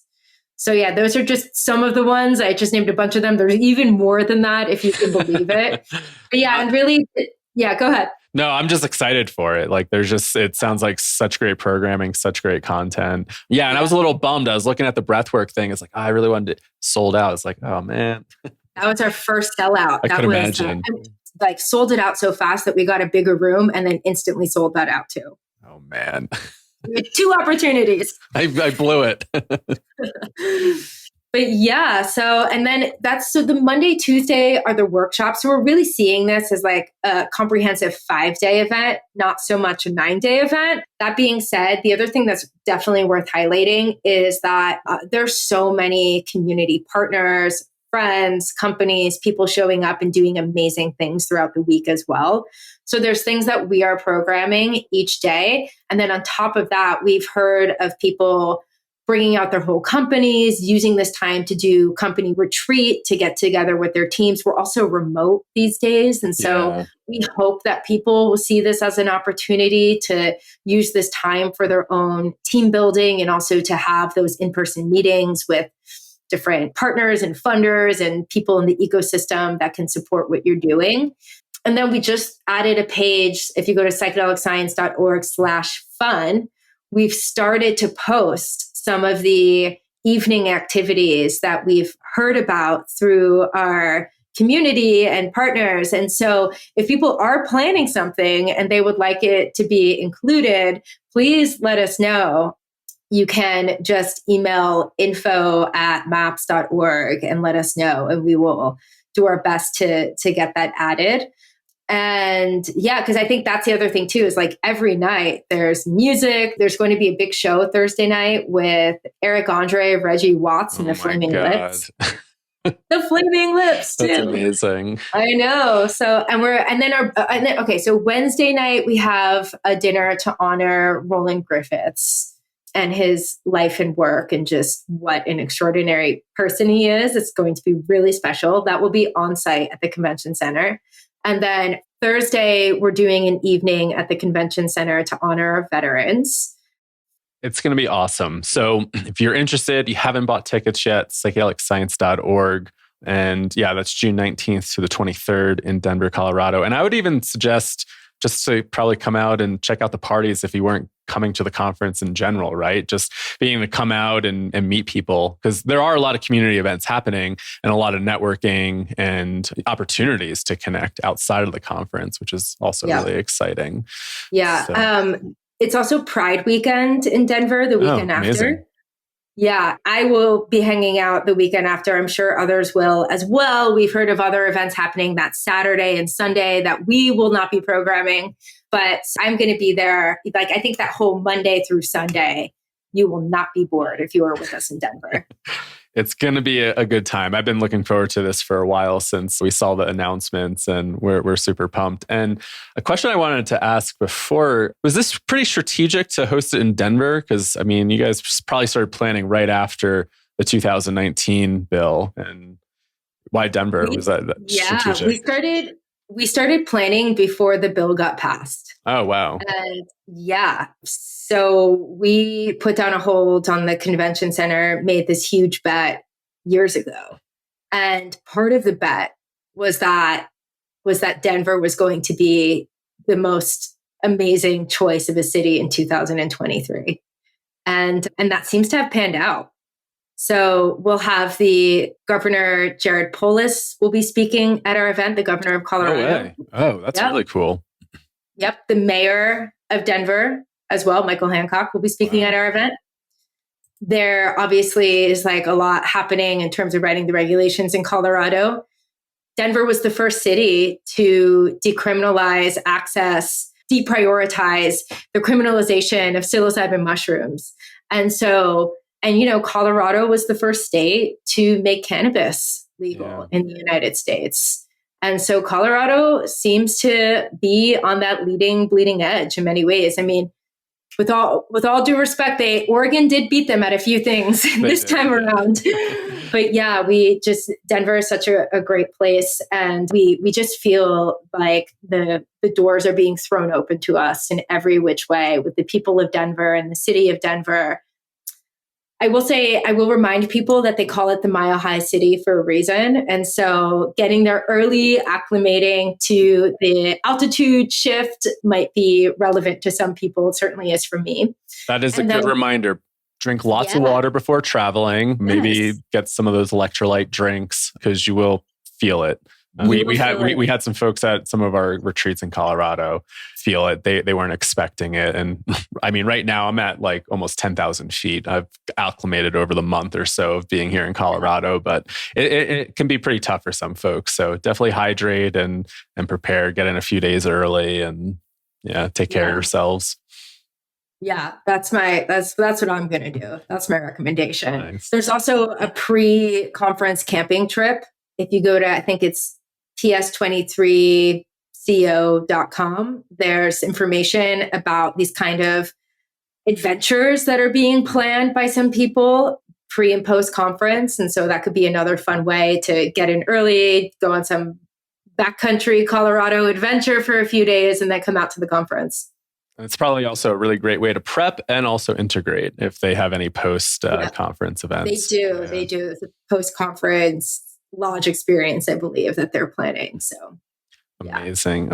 So those are just some of the ones. I just named a bunch of them. There's even more than that, if you can believe it. But and really, go ahead. No, I'm just excited for it. Like it sounds like such great programming, such great content. Yeah. And I was a little bummed. I was looking at the breathwork thing. It's like, I really wanted it sold out. It's like, oh man. That was our first sellout. I could imagine. Sold it out so fast that we got a bigger room and then instantly sold that out too. Oh man. We had 2 opportunities. I blew it. But and then the Monday, Tuesday are the workshops. So we're really seeing this as like a comprehensive 5-day event, not so much a 9-day event. That being said, the other thing that's definitely worth highlighting is that there's so many community partners, friends, companies, people showing up and doing amazing things throughout the week as well. So there's things that we are programming each day. And then on top of that, we've heard of people bringing out their whole companies, using this time to do company retreat, to get together with their teams. We're also remote these days. And so we hope that people will see this as an opportunity to use this time for their own team building and also to have those in-person meetings with different partners and funders and people in the ecosystem that can support what you're doing. And then we just added a page. If you go to psychedelicscience.org/fun, we've started to post some of the evening activities that we've heard about through our community and partners. And so if people are planning something and they would like it to be included, please let us know. You can just email info@maps.org and let us know, and we will do our best to get that added. And because I think that's the other thing too, is like every night there's music. There's going to be a big show Thursday night with Eric Andre, Reggie Watts, and the Flaming Lips. The flaming lips too. That's amazing. I know. So, okay. So Wednesday night we have a dinner to honor Roland Griffiths and his life and work and just what an extraordinary person he is. It's going to be really special. That will be on site at the convention center. And then Thursday, we're doing an evening at the convention center to honor our veterans. It's going to be awesome. So if you're interested, you haven't bought tickets yet, psychedelicscience.org. And yeah, that's June 19th to the 23rd in Denver, Colorado. And I would even suggest just to probably come out and check out the parties if you weren't coming to the conference in general, right? Just being able to come out and meet people, because there are a lot of community events happening and a lot of networking and opportunities to connect outside of the conference, which is also really exciting. Yeah. So. It's also Pride weekend in Denver the weekend after. Amazing. Yeah, I will be hanging out the weekend after. I'm sure others will as well. We've heard of other events happening that Saturday and Sunday that we will not be programming, but I'm going to be there. Like, I think that whole Monday through Sunday, you will not be bored if you are with us in Denver. It's going to be a good time. I've been looking forward to this for a while since we saw the announcements, and we're super pumped. And a question I wanted to ask before, was this pretty strategic to host it in Denver? Because, I mean, you guys probably started planning right after the 2019 bill. And why Denver? Was that strategic? We started planning before the bill got passed. Oh, wow. And so we put down a hold on the convention center, made this huge bet years ago. And part of the bet was that Denver was going to be the most amazing choice of a city in 2023. And that seems to have panned out. So we'll have the Governor Jared Polis will be speaking at our event, the governor of Colorado. No way. Oh, that's really cool. Yep. The mayor of Denver as well, Michael Hancock, will be speaking at our event. There obviously is like a lot happening in terms of writing the regulations in Colorado. Denver was the first city to decriminalize access, deprioritize the criminalization of psilocybin mushrooms. And Colorado was the first state to make cannabis legal in the United States. And so Colorado seems to be on that bleeding edge in many ways. I mean, with all due respect, Oregon did beat them at a few things this time around. But yeah, Denver is such a great place. And we just feel like the doors are being thrown open to us in every which way with the people of Denver and the city of Denver. I will remind people that they call it the Mile High City for a reason. And so getting there early, acclimating to the altitude shift might be relevant to some people. It certainly is for me. That is a good reminder. Drink lots of water before traveling. Maybe get some of those electrolyte drinks because you will feel it. We had some folks at some of our retreats in Colorado feel it. They weren't expecting it. And I mean, right now I'm at like almost 10,000 feet. I've acclimated over the month or so of being here in Colorado, but it can be pretty tough for some folks. So definitely hydrate and prepare, get in a few days early and take care of yourselves. Yeah, that's what I'm going to do. That's my recommendation. Nice. There's also a pre-conference camping trip. If you go to, I think it's ts23co.com, there's information about these kind of adventures that are being planned by some people pre and post conference. And so that could be another fun way to get in early, go on some backcountry Colorado adventure for a few days, and then come out to the conference. It's probably also a really great way to prep and also integrate if they have any post conference events. They do. They do the post conference lodge experience, I believe, that they're planning. So amazing.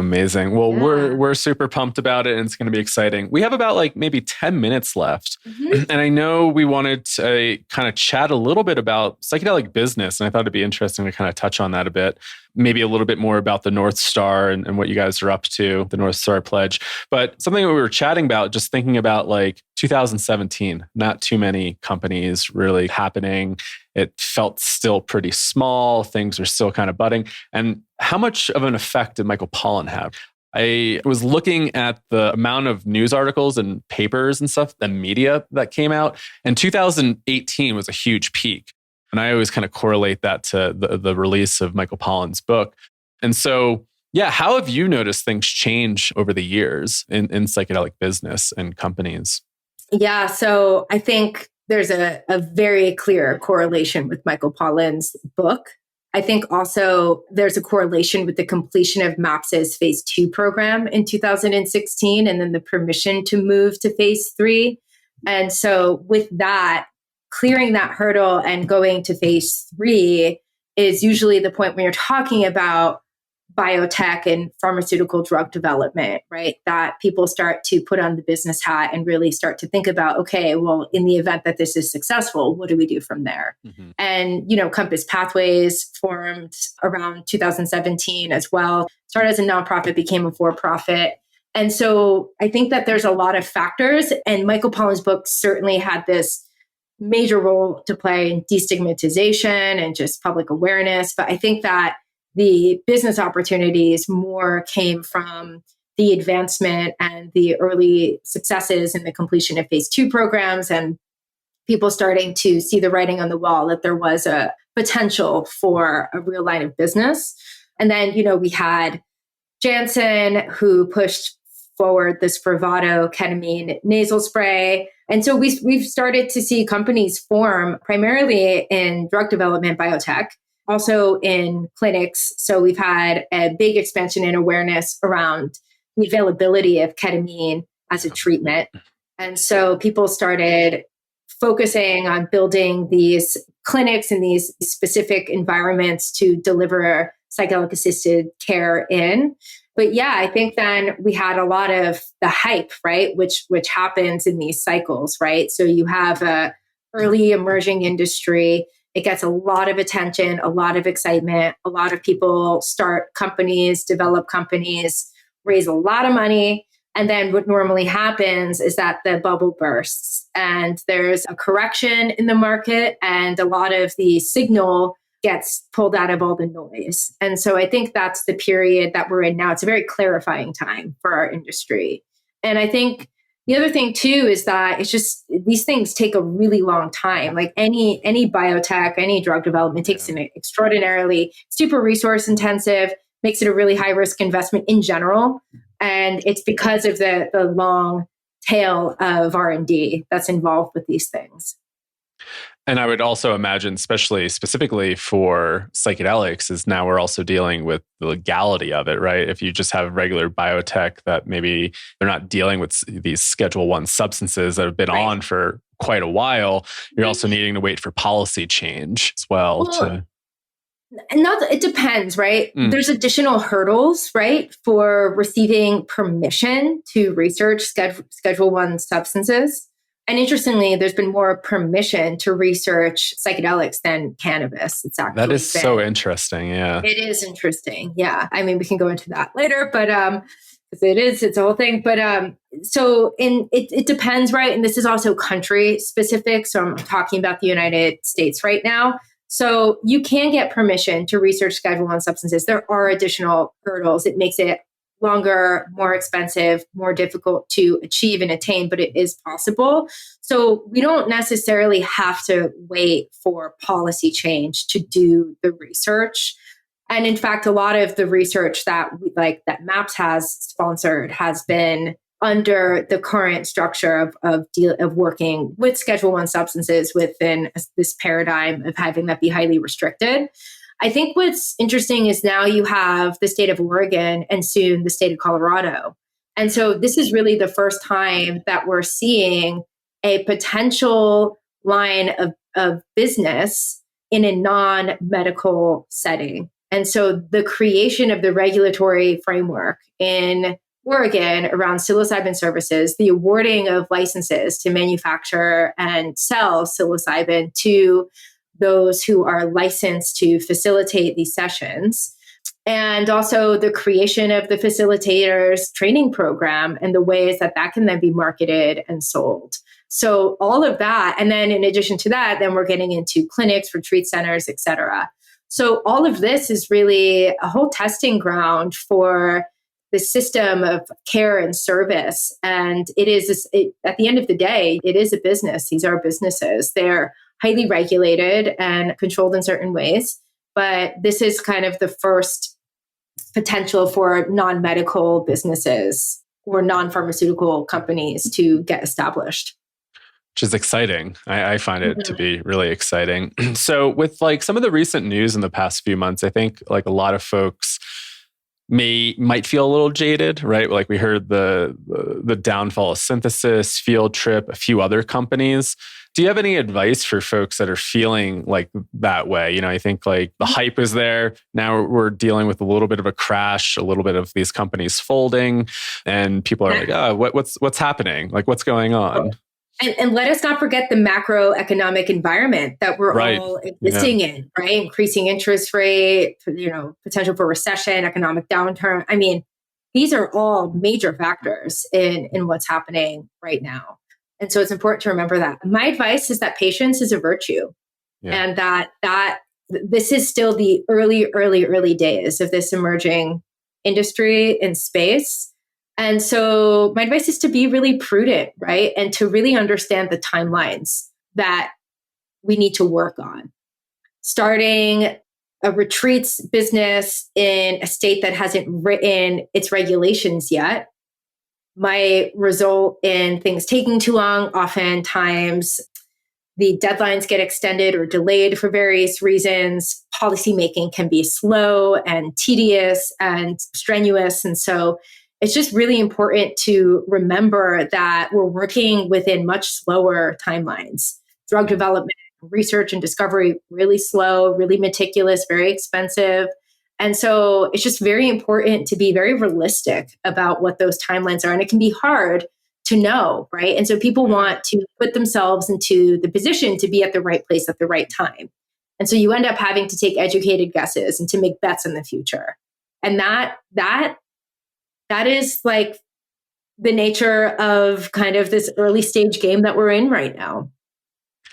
Well, we're super pumped about it, and it's going to be exciting. We have about like maybe 10 minutes left. Mm-hmm. And I know we wanted to kind of chat a little bit about psychedelic business, and I thought it'd be interesting to kind of touch on that a bit. Maybe a little bit more about the North Star and what you guys are up to, the North Star Pledge. But something that we were chatting about, just thinking about like 2017, not too many companies really happening. It felt still pretty small. Things are still kind of budding. And how much of an effect did Michael Pollan have? I was looking at the amount of news articles and papers and stuff, the media that came out. And 2018 was a huge peak. And I always kind of correlate that to the release of Michael Pollan's book. And so, yeah, how have you noticed things change over the years in psychedelic business and companies? Yeah, so I think there's a very clear correlation with Michael Pollan's book. I think also there's a correlation with the completion of MAPS's phase 2 program in 2016, and then the permission to move to phase 3. And so with that, clearing that hurdle and going to phase 3 is usually the point when you're talking about biotech and pharmaceutical drug development, right? That people start to put on the business hat and really start to think about, okay, well, in the event that this is successful, what do we do from there? Mm-hmm. And, Compass Pathways formed around 2017 as well, started as a nonprofit, became a for-profit. And so I think that there's a lot of factors, and Michael Pollan's book certainly had this major role to play in destigmatization and just public awareness. But I think that the business opportunities more came from the advancement and the early successes in the completion of phase 2 programs, and people starting to see the writing on the wall that there was a potential for a real line of business. And then, we had Janssen, who pushed forward the Spravato ketamine nasal spray. And so we've started to see companies form primarily in drug development, biotech, also in clinics. So we've had a big expansion in awareness around the availability of ketamine as a treatment. And so people started focusing on building these clinics in these specific environments to deliver psychedelic assisted care in. But yeah, I think then we had a lot of the hype, right? Which happens in these cycles, right? So you have a early emerging industry. It gets a lot of attention, a lot of excitement. A lot of people start companies, develop companies, raise a lot of money. And then what normally happens is that the bubble bursts and there's a correction in the market, and a lot of the signal gets pulled out of all the noise. And so I think that's the period that we're in now. It's a very clarifying time for our industry. And I think the other thing too is that it's just these things take a really long time. Like any biotech, any drug development takes an extraordinarily super resource intensive, makes it a really high risk investment in general. And it's because of the long tail of R&D that's involved with these things. And I would also imagine, specifically for psychedelics, is now we're also dealing with the legality of it, right? If you just have regular biotech that maybe they're not dealing with these Schedule I substances that have been on for quite a while, you're also needing to wait for policy change as well. It depends, right? There's additional hurdles, right, for receiving permission to research Schedule I substances. And interestingly, there's been more permission to research psychedelics than cannabis. It's actually that is so interesting. Yeah, it is interesting. Yeah, I mean, we can go into that later, but it's a whole thing. But it depends, right? And this is also country specific. So I'm talking about the United States right now. So you can get permission to research Schedule I substances. There are additional hurdles. It makes it longer, more expensive, more difficult to achieve and attain, but it is possible. So we don't necessarily have to wait for policy change to do the research. And in fact, a lot of the research that that MAPS has sponsored has been under the current structure of working with Schedule I substances within this paradigm of having that be highly restricted. I think what's interesting is now you have the state of Oregon and soon the state of Colorado. And so this is really the first time that we're seeing a potential line of business in a non-medical setting. And so the creation of the regulatory framework in Oregon around psilocybin services, the awarding of licenses to manufacture and sell psilocybin to those who are licensed to facilitate these sessions, and also the creation of the facilitators training program and the ways that can then be marketed and sold. So all of that. And then in addition to that, then we're getting into clinics, retreat centers, et cetera. So all of this is really a whole testing ground for the system of care and service. And at the end of the day, it is a business. These are businesses. They're highly regulated and controlled in certain ways. But this is kind of the first potential for non-medical businesses or non-pharmaceutical companies to get established. Which is exciting. I find it to Mhm. be really exciting. So with like some of the recent news in the past few months, I think like a lot of folks might feel a little jaded, right? Like we heard the downfall of Synthesis, Field Trip, a few other companies. Do you have any advice for folks that are feeling like that way? You know, I think like the hype is there. Now we're dealing with a little bit of a crash, a little bit of these companies folding, and people are like, "Oh, what's happening? Like, what's going on?" And let us not forget the macroeconomic environment that we're Right. all Yeah. existing in, right? Increasing interest rate, potential for recession, economic downturn. I mean, these are all major factors in what's happening right now. And so it's important to remember that. My advice is that patience is a virtue, Yeah. and that this is still the early days of this emerging industry in space. And so my advice is to be really prudent, right? And to really understand the timelines that we need to work on. Starting a retreats business in a state that hasn't written its regulations yet might result in things taking too long. Oftentimes, the deadlines get extended or delayed for various reasons. Policymaking can be slow and tedious and strenuous. And so it's just really important to remember that we're working within much slower timelines. Drug development, research and discovery, really slow, really meticulous, very expensive. And so it's just very important to be very realistic about what those timelines are. And it can be hard to know, right? And so people want to put themselves into the position to be at the right place at the right time. And so you end up having to take educated guesses and to make bets in the future. And that is like the nature of kind of this early stage game that we're in right now.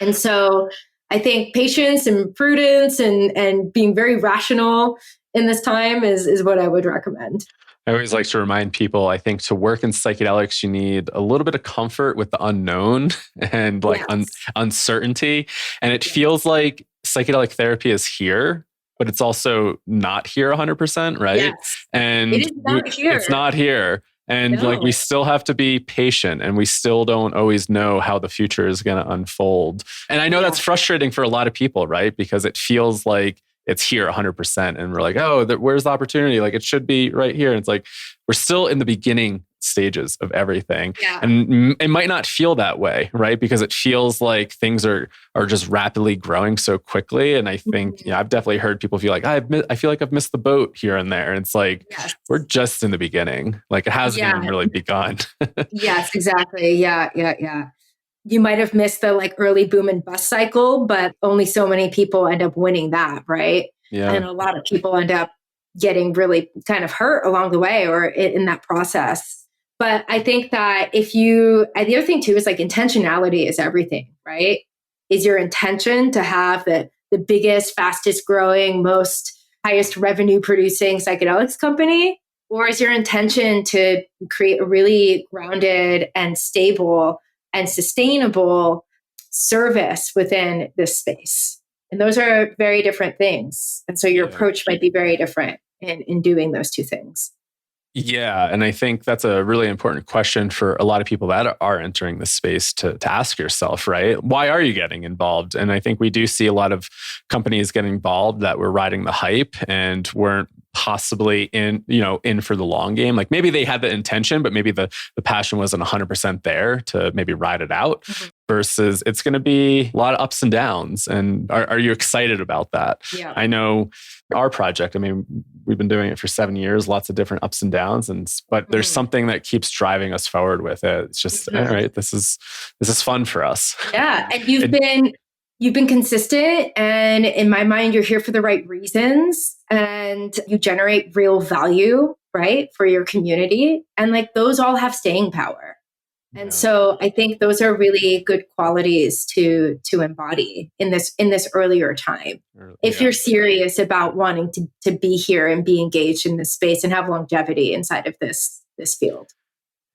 And so I think patience and prudence and being very rational in this time is what I would recommend. I always like to remind people, I think to work in psychedelics, you need a little bit of comfort with the unknown and like Yes. uncertainty. And it Yes. feels like psychedelic therapy is here, but it's also not here 100%, right? Yes. It And is not it's here. not here. And like we No. still have to be patient and we still don't always know how the future is going to unfold. And I know Yeah. that's frustrating for a lot of people, right? Because it feels like it's here 100%. And we're like, oh, where's the opportunity? Like it should be right here. And it's like, we're still in the beginning stages of everything. Yeah. And it might not feel that way, right? Because it feels like things are just rapidly growing so quickly. And I think, Mhm. I've definitely heard people feel like, I feel like I've missed the boat here and there. And it's like, Yes. we're just in the beginning. Like it hasn't Yeah. even really begun. Yes, exactly. Yeah. You might have missed the like early boom and bust cycle, but only so many people end up winning that, right? Yeah. And a lot of people end up getting really kind of hurt along the way or in that process. But I think that the other thing too is like intentionality is everything, right? Is your intention to have the biggest, fastest growing, most highest revenue producing psychedelics company? Or is your intention to create a really grounded and stable and sustainable service within this space? And those are very different things. And so your Yeah. approach might be very different in doing those two things. Yeah. And I think that's a really important question for a lot of people that are entering the space to ask yourself, right? Why are you getting involved? And I think we do see a lot of companies getting involved that were riding the hype and weren't possibly in for the long game. Like maybe they had the intention, but maybe the passion wasn't 100% there to maybe ride it out. Mm-hmm. Versus it's going to be a lot of ups and downs. And are you excited about that? Yeah. I know our project, I mean, we've been doing it for 7 years, lots of different ups and downs. But there's something that keeps driving us forward with it. It's just, all right, this is fun for us. Yeah. And you've been consistent. And in my mind, you're here for the right reasons and you generate real value, right? For your community. And like those all have staying power. And so I think those are really good qualities to embody in this earlier time. If you're serious about wanting to be here and be engaged in this space and have longevity inside of this field.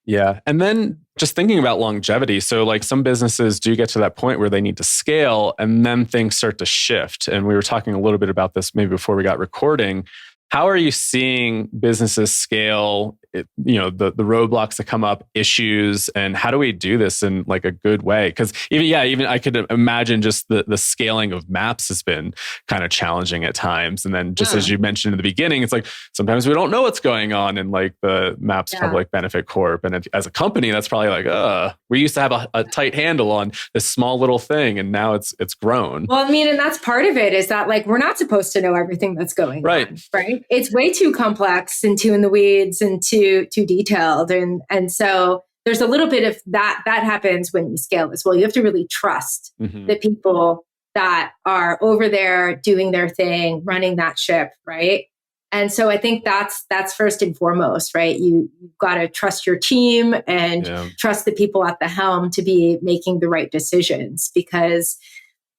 Yeah. And then just thinking about longevity. So like some businesses do get to that point where they need to scale and then things start to shift. And we were talking a little bit about this maybe before we got recording. How are you seeing businesses scale, the roadblocks that come up, issues, and how do we do this in like a good way? Because even I could imagine just the scaling of maps has been kind of challenging at times. And then just as you mentioned in the beginning, it's like sometimes we don't know what's going on in like the Maps Public Benefit Corp. And as a company, that's probably like, we used to have a tight handle on this small little thing, and now it's grown. Well, I mean, and that's part of it is that like we're not supposed to know everything that's going on, right? It's way too complex and too in the weeds and too detailed. And so there's a little bit of that happens when you scale as well. You have to really trust the people that are over there doing their thing, running that ship, right? And so I think that's first and foremost, right? You've got to trust your team and trust the people at the helm to be making the right decisions, because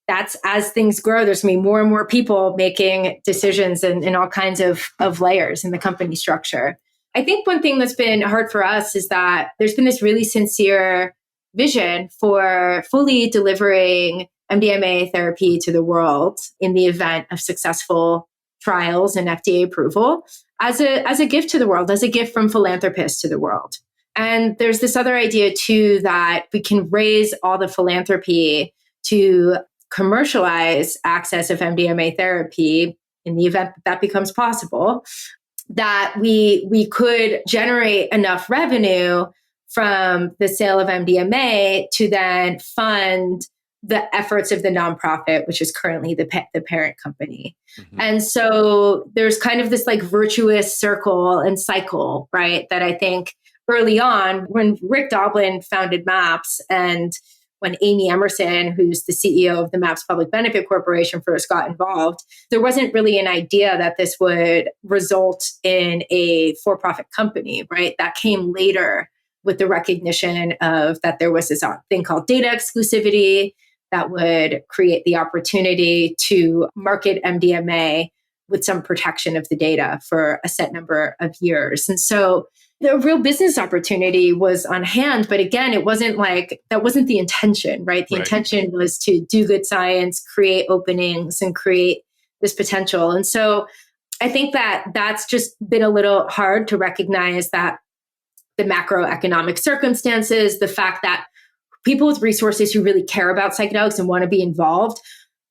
that's as things grow, there's going to be more and more people making decisions in all kinds of layers in the company structure. I think one thing that's been hard for us is that there's been this really sincere vision for fully delivering MDMA therapy to the world in the event of successful trials and FDA approval as a gift to the world, as a gift from philanthropists to the world. And there's this other idea too, that we can raise all the philanthropy to commercialize access of MDMA therapy in the event that becomes possible, that we could generate enough revenue from the sale of MDMA to then fund the efforts of the nonprofit, which is currently the parent company. And so there's kind of this like virtuous circle and cycle, right? That I think early on when Rick Doblin founded MAPS and when Amy Emerson, who's the CEO of the MAPS Public Benefit Corporation, first got involved, there wasn't really an idea that this would result in a for-profit company, right? That came later with the recognition of that there was this thing called data exclusivity that would create the opportunity to market MDMA with some protection of the data for a set number of years. And so the real business opportunity was on hand, but again, it wasn't like, that wasn't the intention, right? The intention was to do good science, create openings, and create this potential. And so I think that that's just been a little hard to recognize, that the macroeconomic circumstances, the fact that people with resources who really care about psychedelics and want to be involved,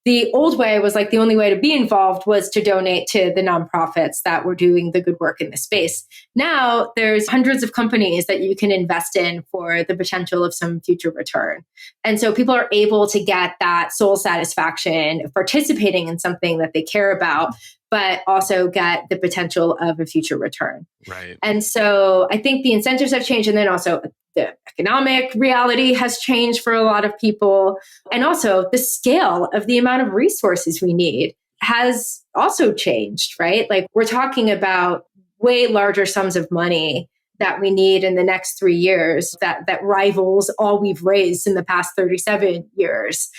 the old way was like the only way to be involved was to donate to the nonprofits that were doing the good work in this space. Now there's hundreds of companies that you can invest in for the potential of some future return. And so people are able to get that soul satisfaction of participating in something that they care about, but also get the potential of a future return. Right. And so I think the incentives have changed. And then also the economic reality has changed for a lot of people. And also the scale of the amount of resources we need has also changed, right? Like we're talking about way larger sums of money that we need in the next 3 years that rivals all we've raised in the past 37 years.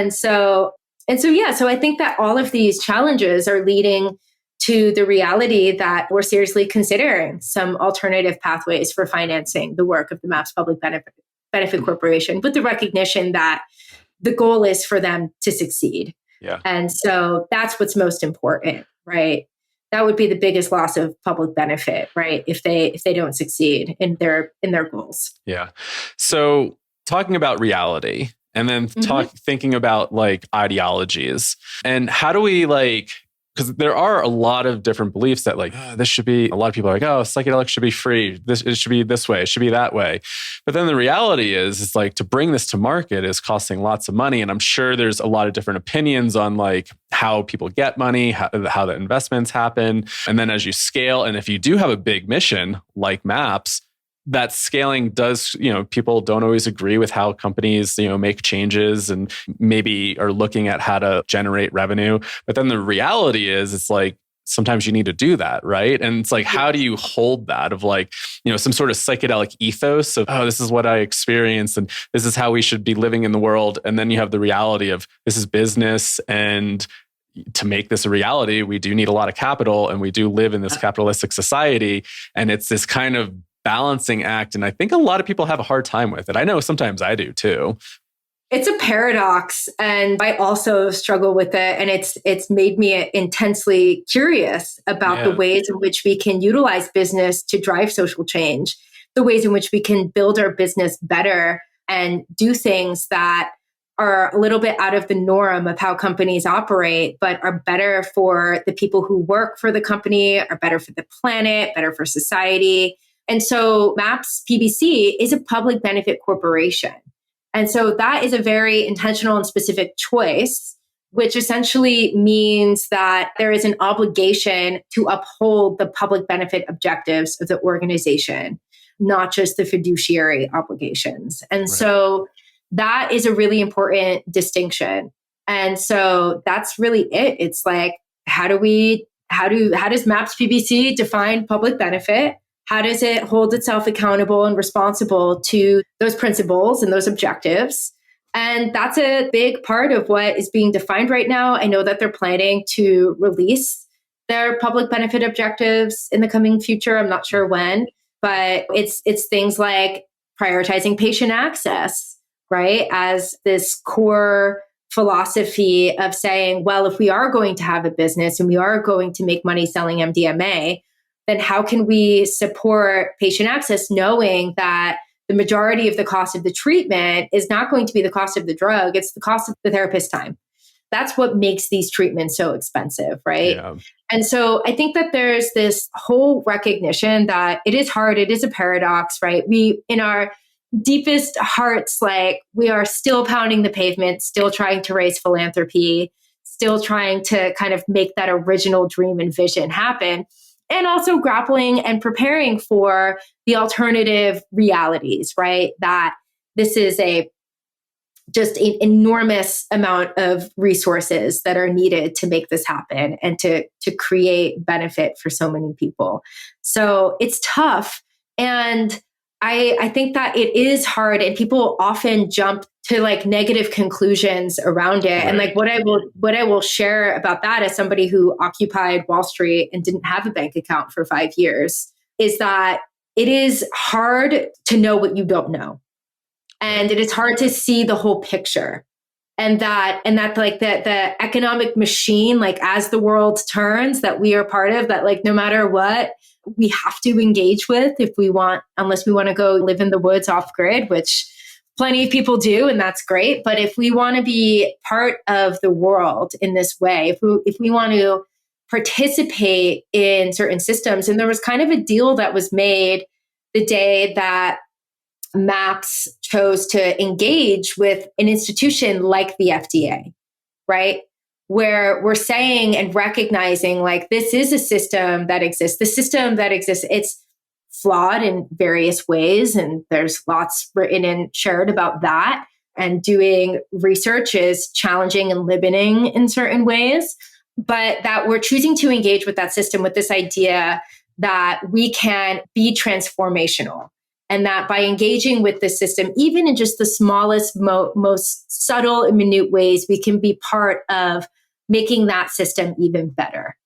So I think that all of these challenges are leading to the reality that we're seriously considering some alternative pathways for financing the work of the MAPS Public Benefit Corporation, with the recognition that the goal is for them to succeed. Yeah. And so that's what's most important, right? That would be the biggest loss of public benefit, right? If they don't succeed in their goals. Yeah. So talking about reality, and then thinking about like ideologies, and how do we because there are a lot of different beliefs that this should be, a lot of people are like, psychedelics should be free. It should be this way. It should be that way. But then the reality is, it's like to bring this to market is costing lots of money. And I'm sure there's a lot of different opinions on like how people get money, how the investments happen. And then as you scale, and if you do have a big mission like MAPS, that scaling does, people don't always agree with how companies, make changes and maybe are looking at how to generate revenue. But then the reality is, it's like, sometimes you need to do that, right? And it's like, how do you hold that of some sort of psychedelic ethos of, this is what I experienced and this is how we should be living in the world. And then you have the reality of this is business, and to make this a reality, we do need a lot of capital, and we do live in this capitalistic society. And it's this kind of balancing act. And I think a lot of people have a hard time with it. I know sometimes I do too. It's a paradox, and I also struggle with it. And it's made me intensely curious about the ways in which we can utilize business to drive social change, the ways in which we can build our business better and do things that are a little bit out of the norm of how companies operate, but are better for the people who work for the company, are better for the planet, better for society. And so MAPS PBC is a public benefit corporation. And so that is a very intentional and specific choice, which essentially means that there is an obligation to uphold the public benefit objectives of the organization, not just the fiduciary obligations. And so that is a really important distinction. And so that's really it. It's like, how does MAPS PBC define public benefit? How does it hold itself accountable and responsible to those principles and those objectives? And that's a big part of what is being defined right now. I know that they're planning to release their public benefit objectives in the coming future. I'm not sure when, but it's things like prioritizing patient access, right? As this core philosophy of saying, well, if we are going to have a business and we are going to make money selling MDMA, then how can we support patient access knowing that the majority of the cost of the treatment is not going to be the cost of the drug, it's the cost of the therapist's time. That's what makes these treatments so expensive, right? Yeah. And so I think that there's this whole recognition that it is hard, it is a paradox, right? We, in our deepest hearts, like we are still pounding the pavement, still trying to raise philanthropy, still trying to kind of make that original dream and vision happen. And also grappling and preparing for the alternative realities, right? That this is just an enormous amount of resources that are needed to make this happen and to create benefit for so many people. So it's tough. And I think that it is hard, and people often jump to like negative conclusions around it. Right. And like what I will share about that as somebody who occupied Wall Street and didn't have a bank account for 5 years is that it is hard to know what you don't know. And it is hard to see the whole picture. And that like the economic machine, like as the world turns, that we are part of, that like no matter what, we have to engage with unless we want to go live in the woods off grid, which plenty of people do, and that's great. But if we want to be part of the world in this way, if we want to participate in certain systems, and there was kind of a deal that was made the day that MAPS chose to engage with an institution like the FDA, right? Where we're saying and recognizing like this is a system that exists. The system that exists, it's flawed in various ways. And there's lots written and shared about that. And doing research is challenging and limiting in certain ways. But that we're choosing to engage with that system with this idea that we can be transformational. And that by engaging with the system, even in just the smallest, most subtle and minute ways, we can be part of making that system even better.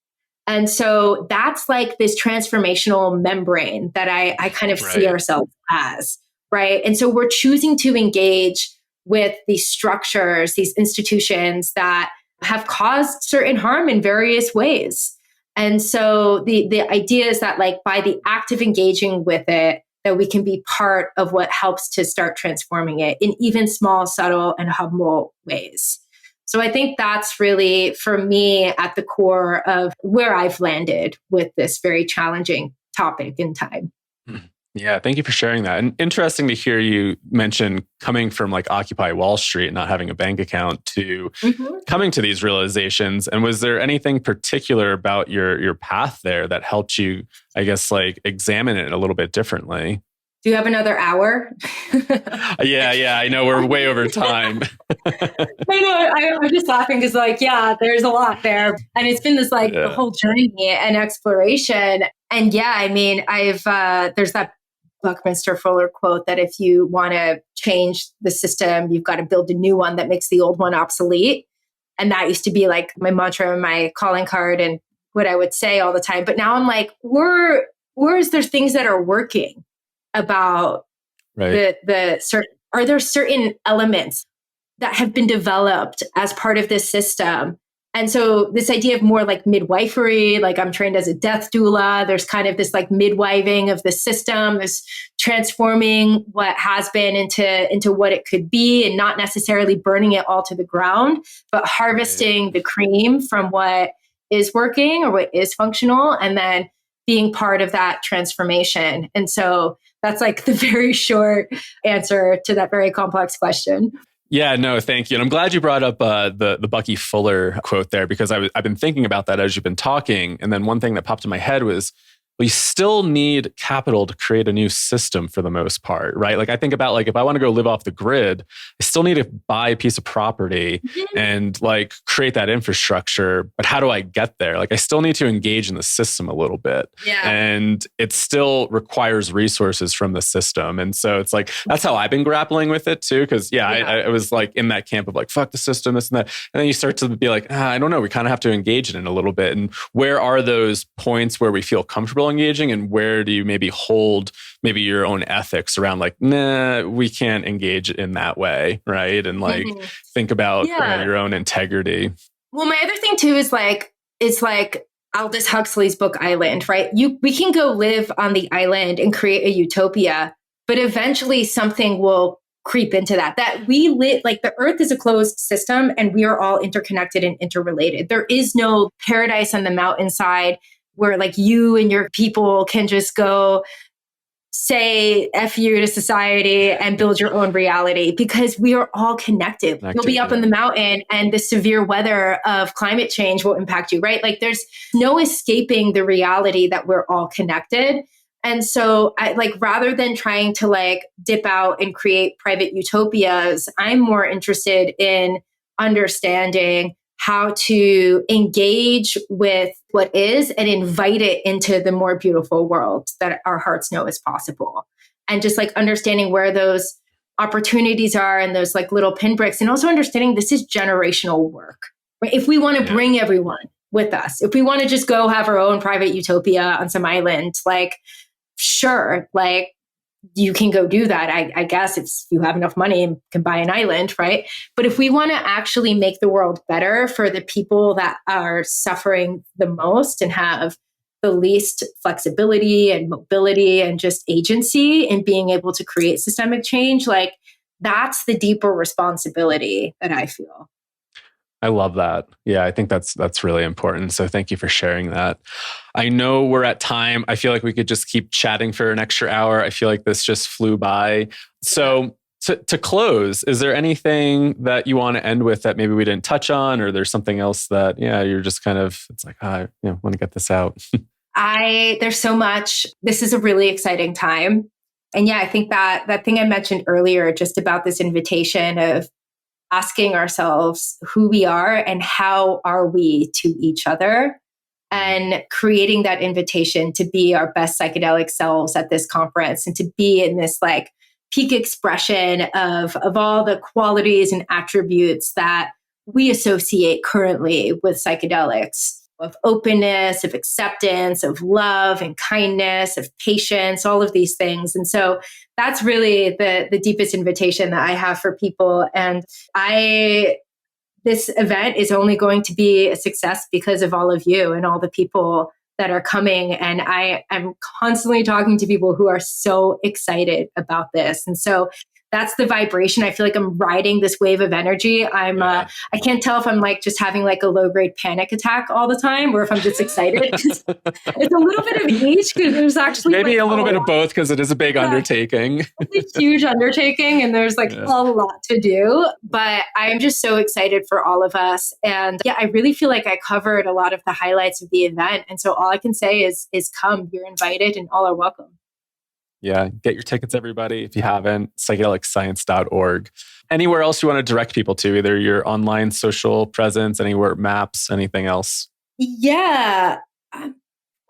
And so that's like this transformational membrane that I kind of see ourselves as, right? And so we're choosing to engage with these structures, these institutions that have caused certain harm in various ways. And so the idea is that like by the act of engaging with it, that we can be part of what helps to start transforming it in even small, subtle, and humble ways. So I think that's really, for me, at the core of where I've landed with this very challenging topic in time. Yeah, thank you for sharing that. And interesting to hear you mention coming from like Occupy Wall Street, not having a bank account, to coming to these realizations. And was there anything particular about your path there that helped you, I guess, like examine it a little bit differently? Do you have another hour? Yeah. I know we're way over time. I'm just laughing because like, yeah, there's a lot there. And it's been this like the whole journey and exploration. And yeah, I mean, there's that Buckminster Fuller quote that if you want to change the system, you've got to build a new one that makes the old one obsolete. And that used to be like my mantra and my calling card and what I would say all the time. But now I'm like, where's there things that are working? about Right. are there certain elements that have been developed as part of this system. And so this idea of more like midwifery, like I'm trained as a death doula, there's kind of this like midwiving of the system, this transforming what has been into what it could be, and not necessarily burning it all to the ground, but harvesting the cream from what is working or what is functional, and then being part of that transformation. And so that's like the very short answer to that very complex question. Yeah, no, thank you. And I'm glad you brought up the Bucky Fuller quote there, because I've been thinking about that as you've been talking. And then one thing that popped in my head was, we still need capital to create a new system for the most part, right? Like I think about like, if I want to go live off the grid, I still need to buy a piece of property and like create that infrastructure. But how do I get there? Like I still need to engage in the system a little bit. Yeah. And it still requires resources from the system. And so it's like, that's how I've been grappling with it too. Cause I was like in that camp of like, fuck the system, this and that. And then you start to be like, I don't know, we kind of have to engage in it a little bit. And where are those points where we feel comfortable engaging, and where do you maybe hold maybe your own ethics around like, nah, we can't engage in that way, right? And like think about your own integrity. Well, my other thing too is like, it's like Aldous Huxley's book Island, right? We can go live on the island and create a utopia, but eventually something will creep into that we live, like the earth is a closed system and we are all interconnected and interrelated. There is no paradise on the mountainside where like you and your people can just go say F you to society and build your own reality, because we are all connected. You'll be up in the mountain and the severe weather of climate change will impact you, right? Like there's no escaping the reality that we're all connected. And so I like, rather than trying to like dip out and create private utopias, I'm more interested in understanding how to engage with what is and invite it into the more beautiful world that our hearts know is possible. And just like understanding where those opportunities are and those like little pinpricks, and also understanding this is generational work. Right? If we want to bring everyone with us, if we want to just go have our own private utopia on some island, like, sure, like you can go do that. I guess if you have enough money and can buy an island, right? But if we want to actually make the world better for the people that are suffering the most and have the least flexibility and mobility and just agency in being able to create systemic change, like that's the deeper responsibility that I feel. I love that. Yeah, I think that's really important. So thank you for sharing that. I know we're at time. I feel like we could just keep chatting for an extra hour. I feel like this just flew by. So to close, is there anything that you want to end with that maybe we didn't touch on, or there's something else that, you're just kind of, it's like, I want to get this out. There's so much. This is a really exciting time. And I think that thing I mentioned earlier, just about this invitation of asking ourselves who we are and how are we to each other, and creating that invitation to be our best psychedelic selves at this conference, and to be in this like peak expression of all the qualities and attributes that we associate currently with psychedelics, of openness, of acceptance, of love and kindness, of patience, all of these things. And so that's really the deepest invitation that I have for people. And this event is only going to be a success because of all of you and all the people that are coming. And I am constantly talking to people who are so excited about this. And so that's the vibration. I feel like I'm riding this wave of energy. I can't tell if I'm like just having like a low grade panic attack all the time, or if I'm just excited. It's a little bit of each, because there's actually maybe a little bit of both, because it is a big undertaking. It's a huge undertaking, and there's like a lot to do. But I'm just so excited for all of us. And I really feel like I covered a lot of the highlights of the event. And so all I can say is come. You're invited, and all are welcome. Yeah, get your tickets, everybody, if you haven't, psychedelicscience.org. Anywhere else you want to direct people to, either your online social presence, anywhere, maps, anything else? Yeah, I'm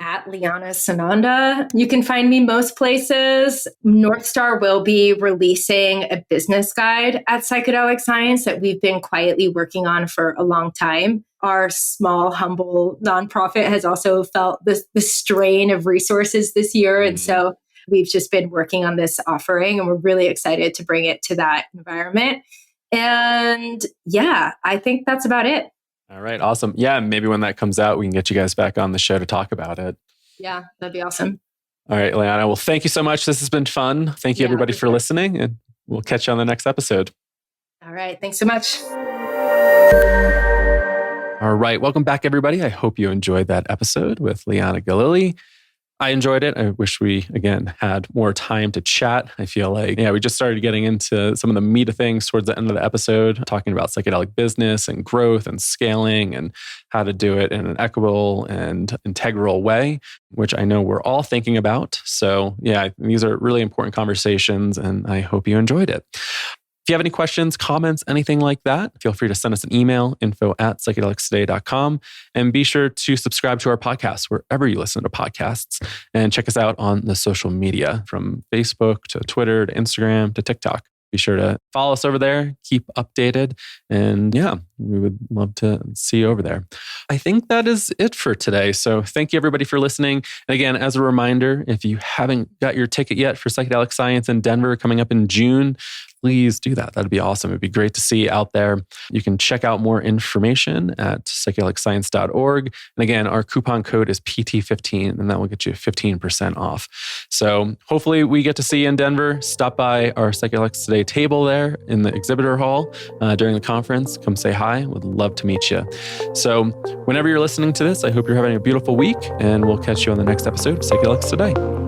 at Liana Sananda. You can find me most places. North Star will be releasing a business guide at Psychedelic Science that we've been quietly working on for a long time. Our small, humble nonprofit has also felt the strain of resources this year. And so we've just been working on this offering, and we're really excited to bring it to that environment. And yeah, I think that's about it. All right. Awesome. Yeah. Maybe when that comes out, we can get you guys back on the show to talk about it. Yeah, that'd be awesome. All right, Liana. Well, thank you so much. This has been fun. Thank you, everybody, for listening, and we'll catch you on the next episode. All right. Thanks so much. All right. Welcome back, everybody. I hope you enjoyed that episode with Liana Gillooly. I enjoyed it. I wish we, again, had more time to chat. I feel like, we just started getting into some of the meat of things towards the end of the episode, talking about psychedelic business and growth and scaling and how to do it in an equitable and integral way, which I know we're all thinking about. So these are really important conversations, and I hope you enjoyed it. If you have any questions, comments, anything like that, feel free to send us an email, info@psychedelicstoday.com. And be sure to subscribe to our podcast wherever you listen to podcasts. And check us out on the social media, from Facebook to Twitter to Instagram to TikTok. Be sure to follow us over there, keep updated. And we would love to see you over there. I think that is it for today. So thank you, everybody, for listening. And again, as a reminder, if you haven't got your ticket yet for Psychedelic Science in Denver coming up in June, please do that. That'd be awesome. It'd be great to see you out there. You can check out more information at psychedelicscience.org. And again, our coupon code is PT15, and that will get you 15% off. So hopefully we get to see you in Denver. Stop by our Psychedelics Today table there in the exhibitor hall during the conference. Come say hi. Would love to meet you. So whenever you're listening to this, I hope you're having a beautiful week, and we'll catch you on the next episode of Psychedelics Today.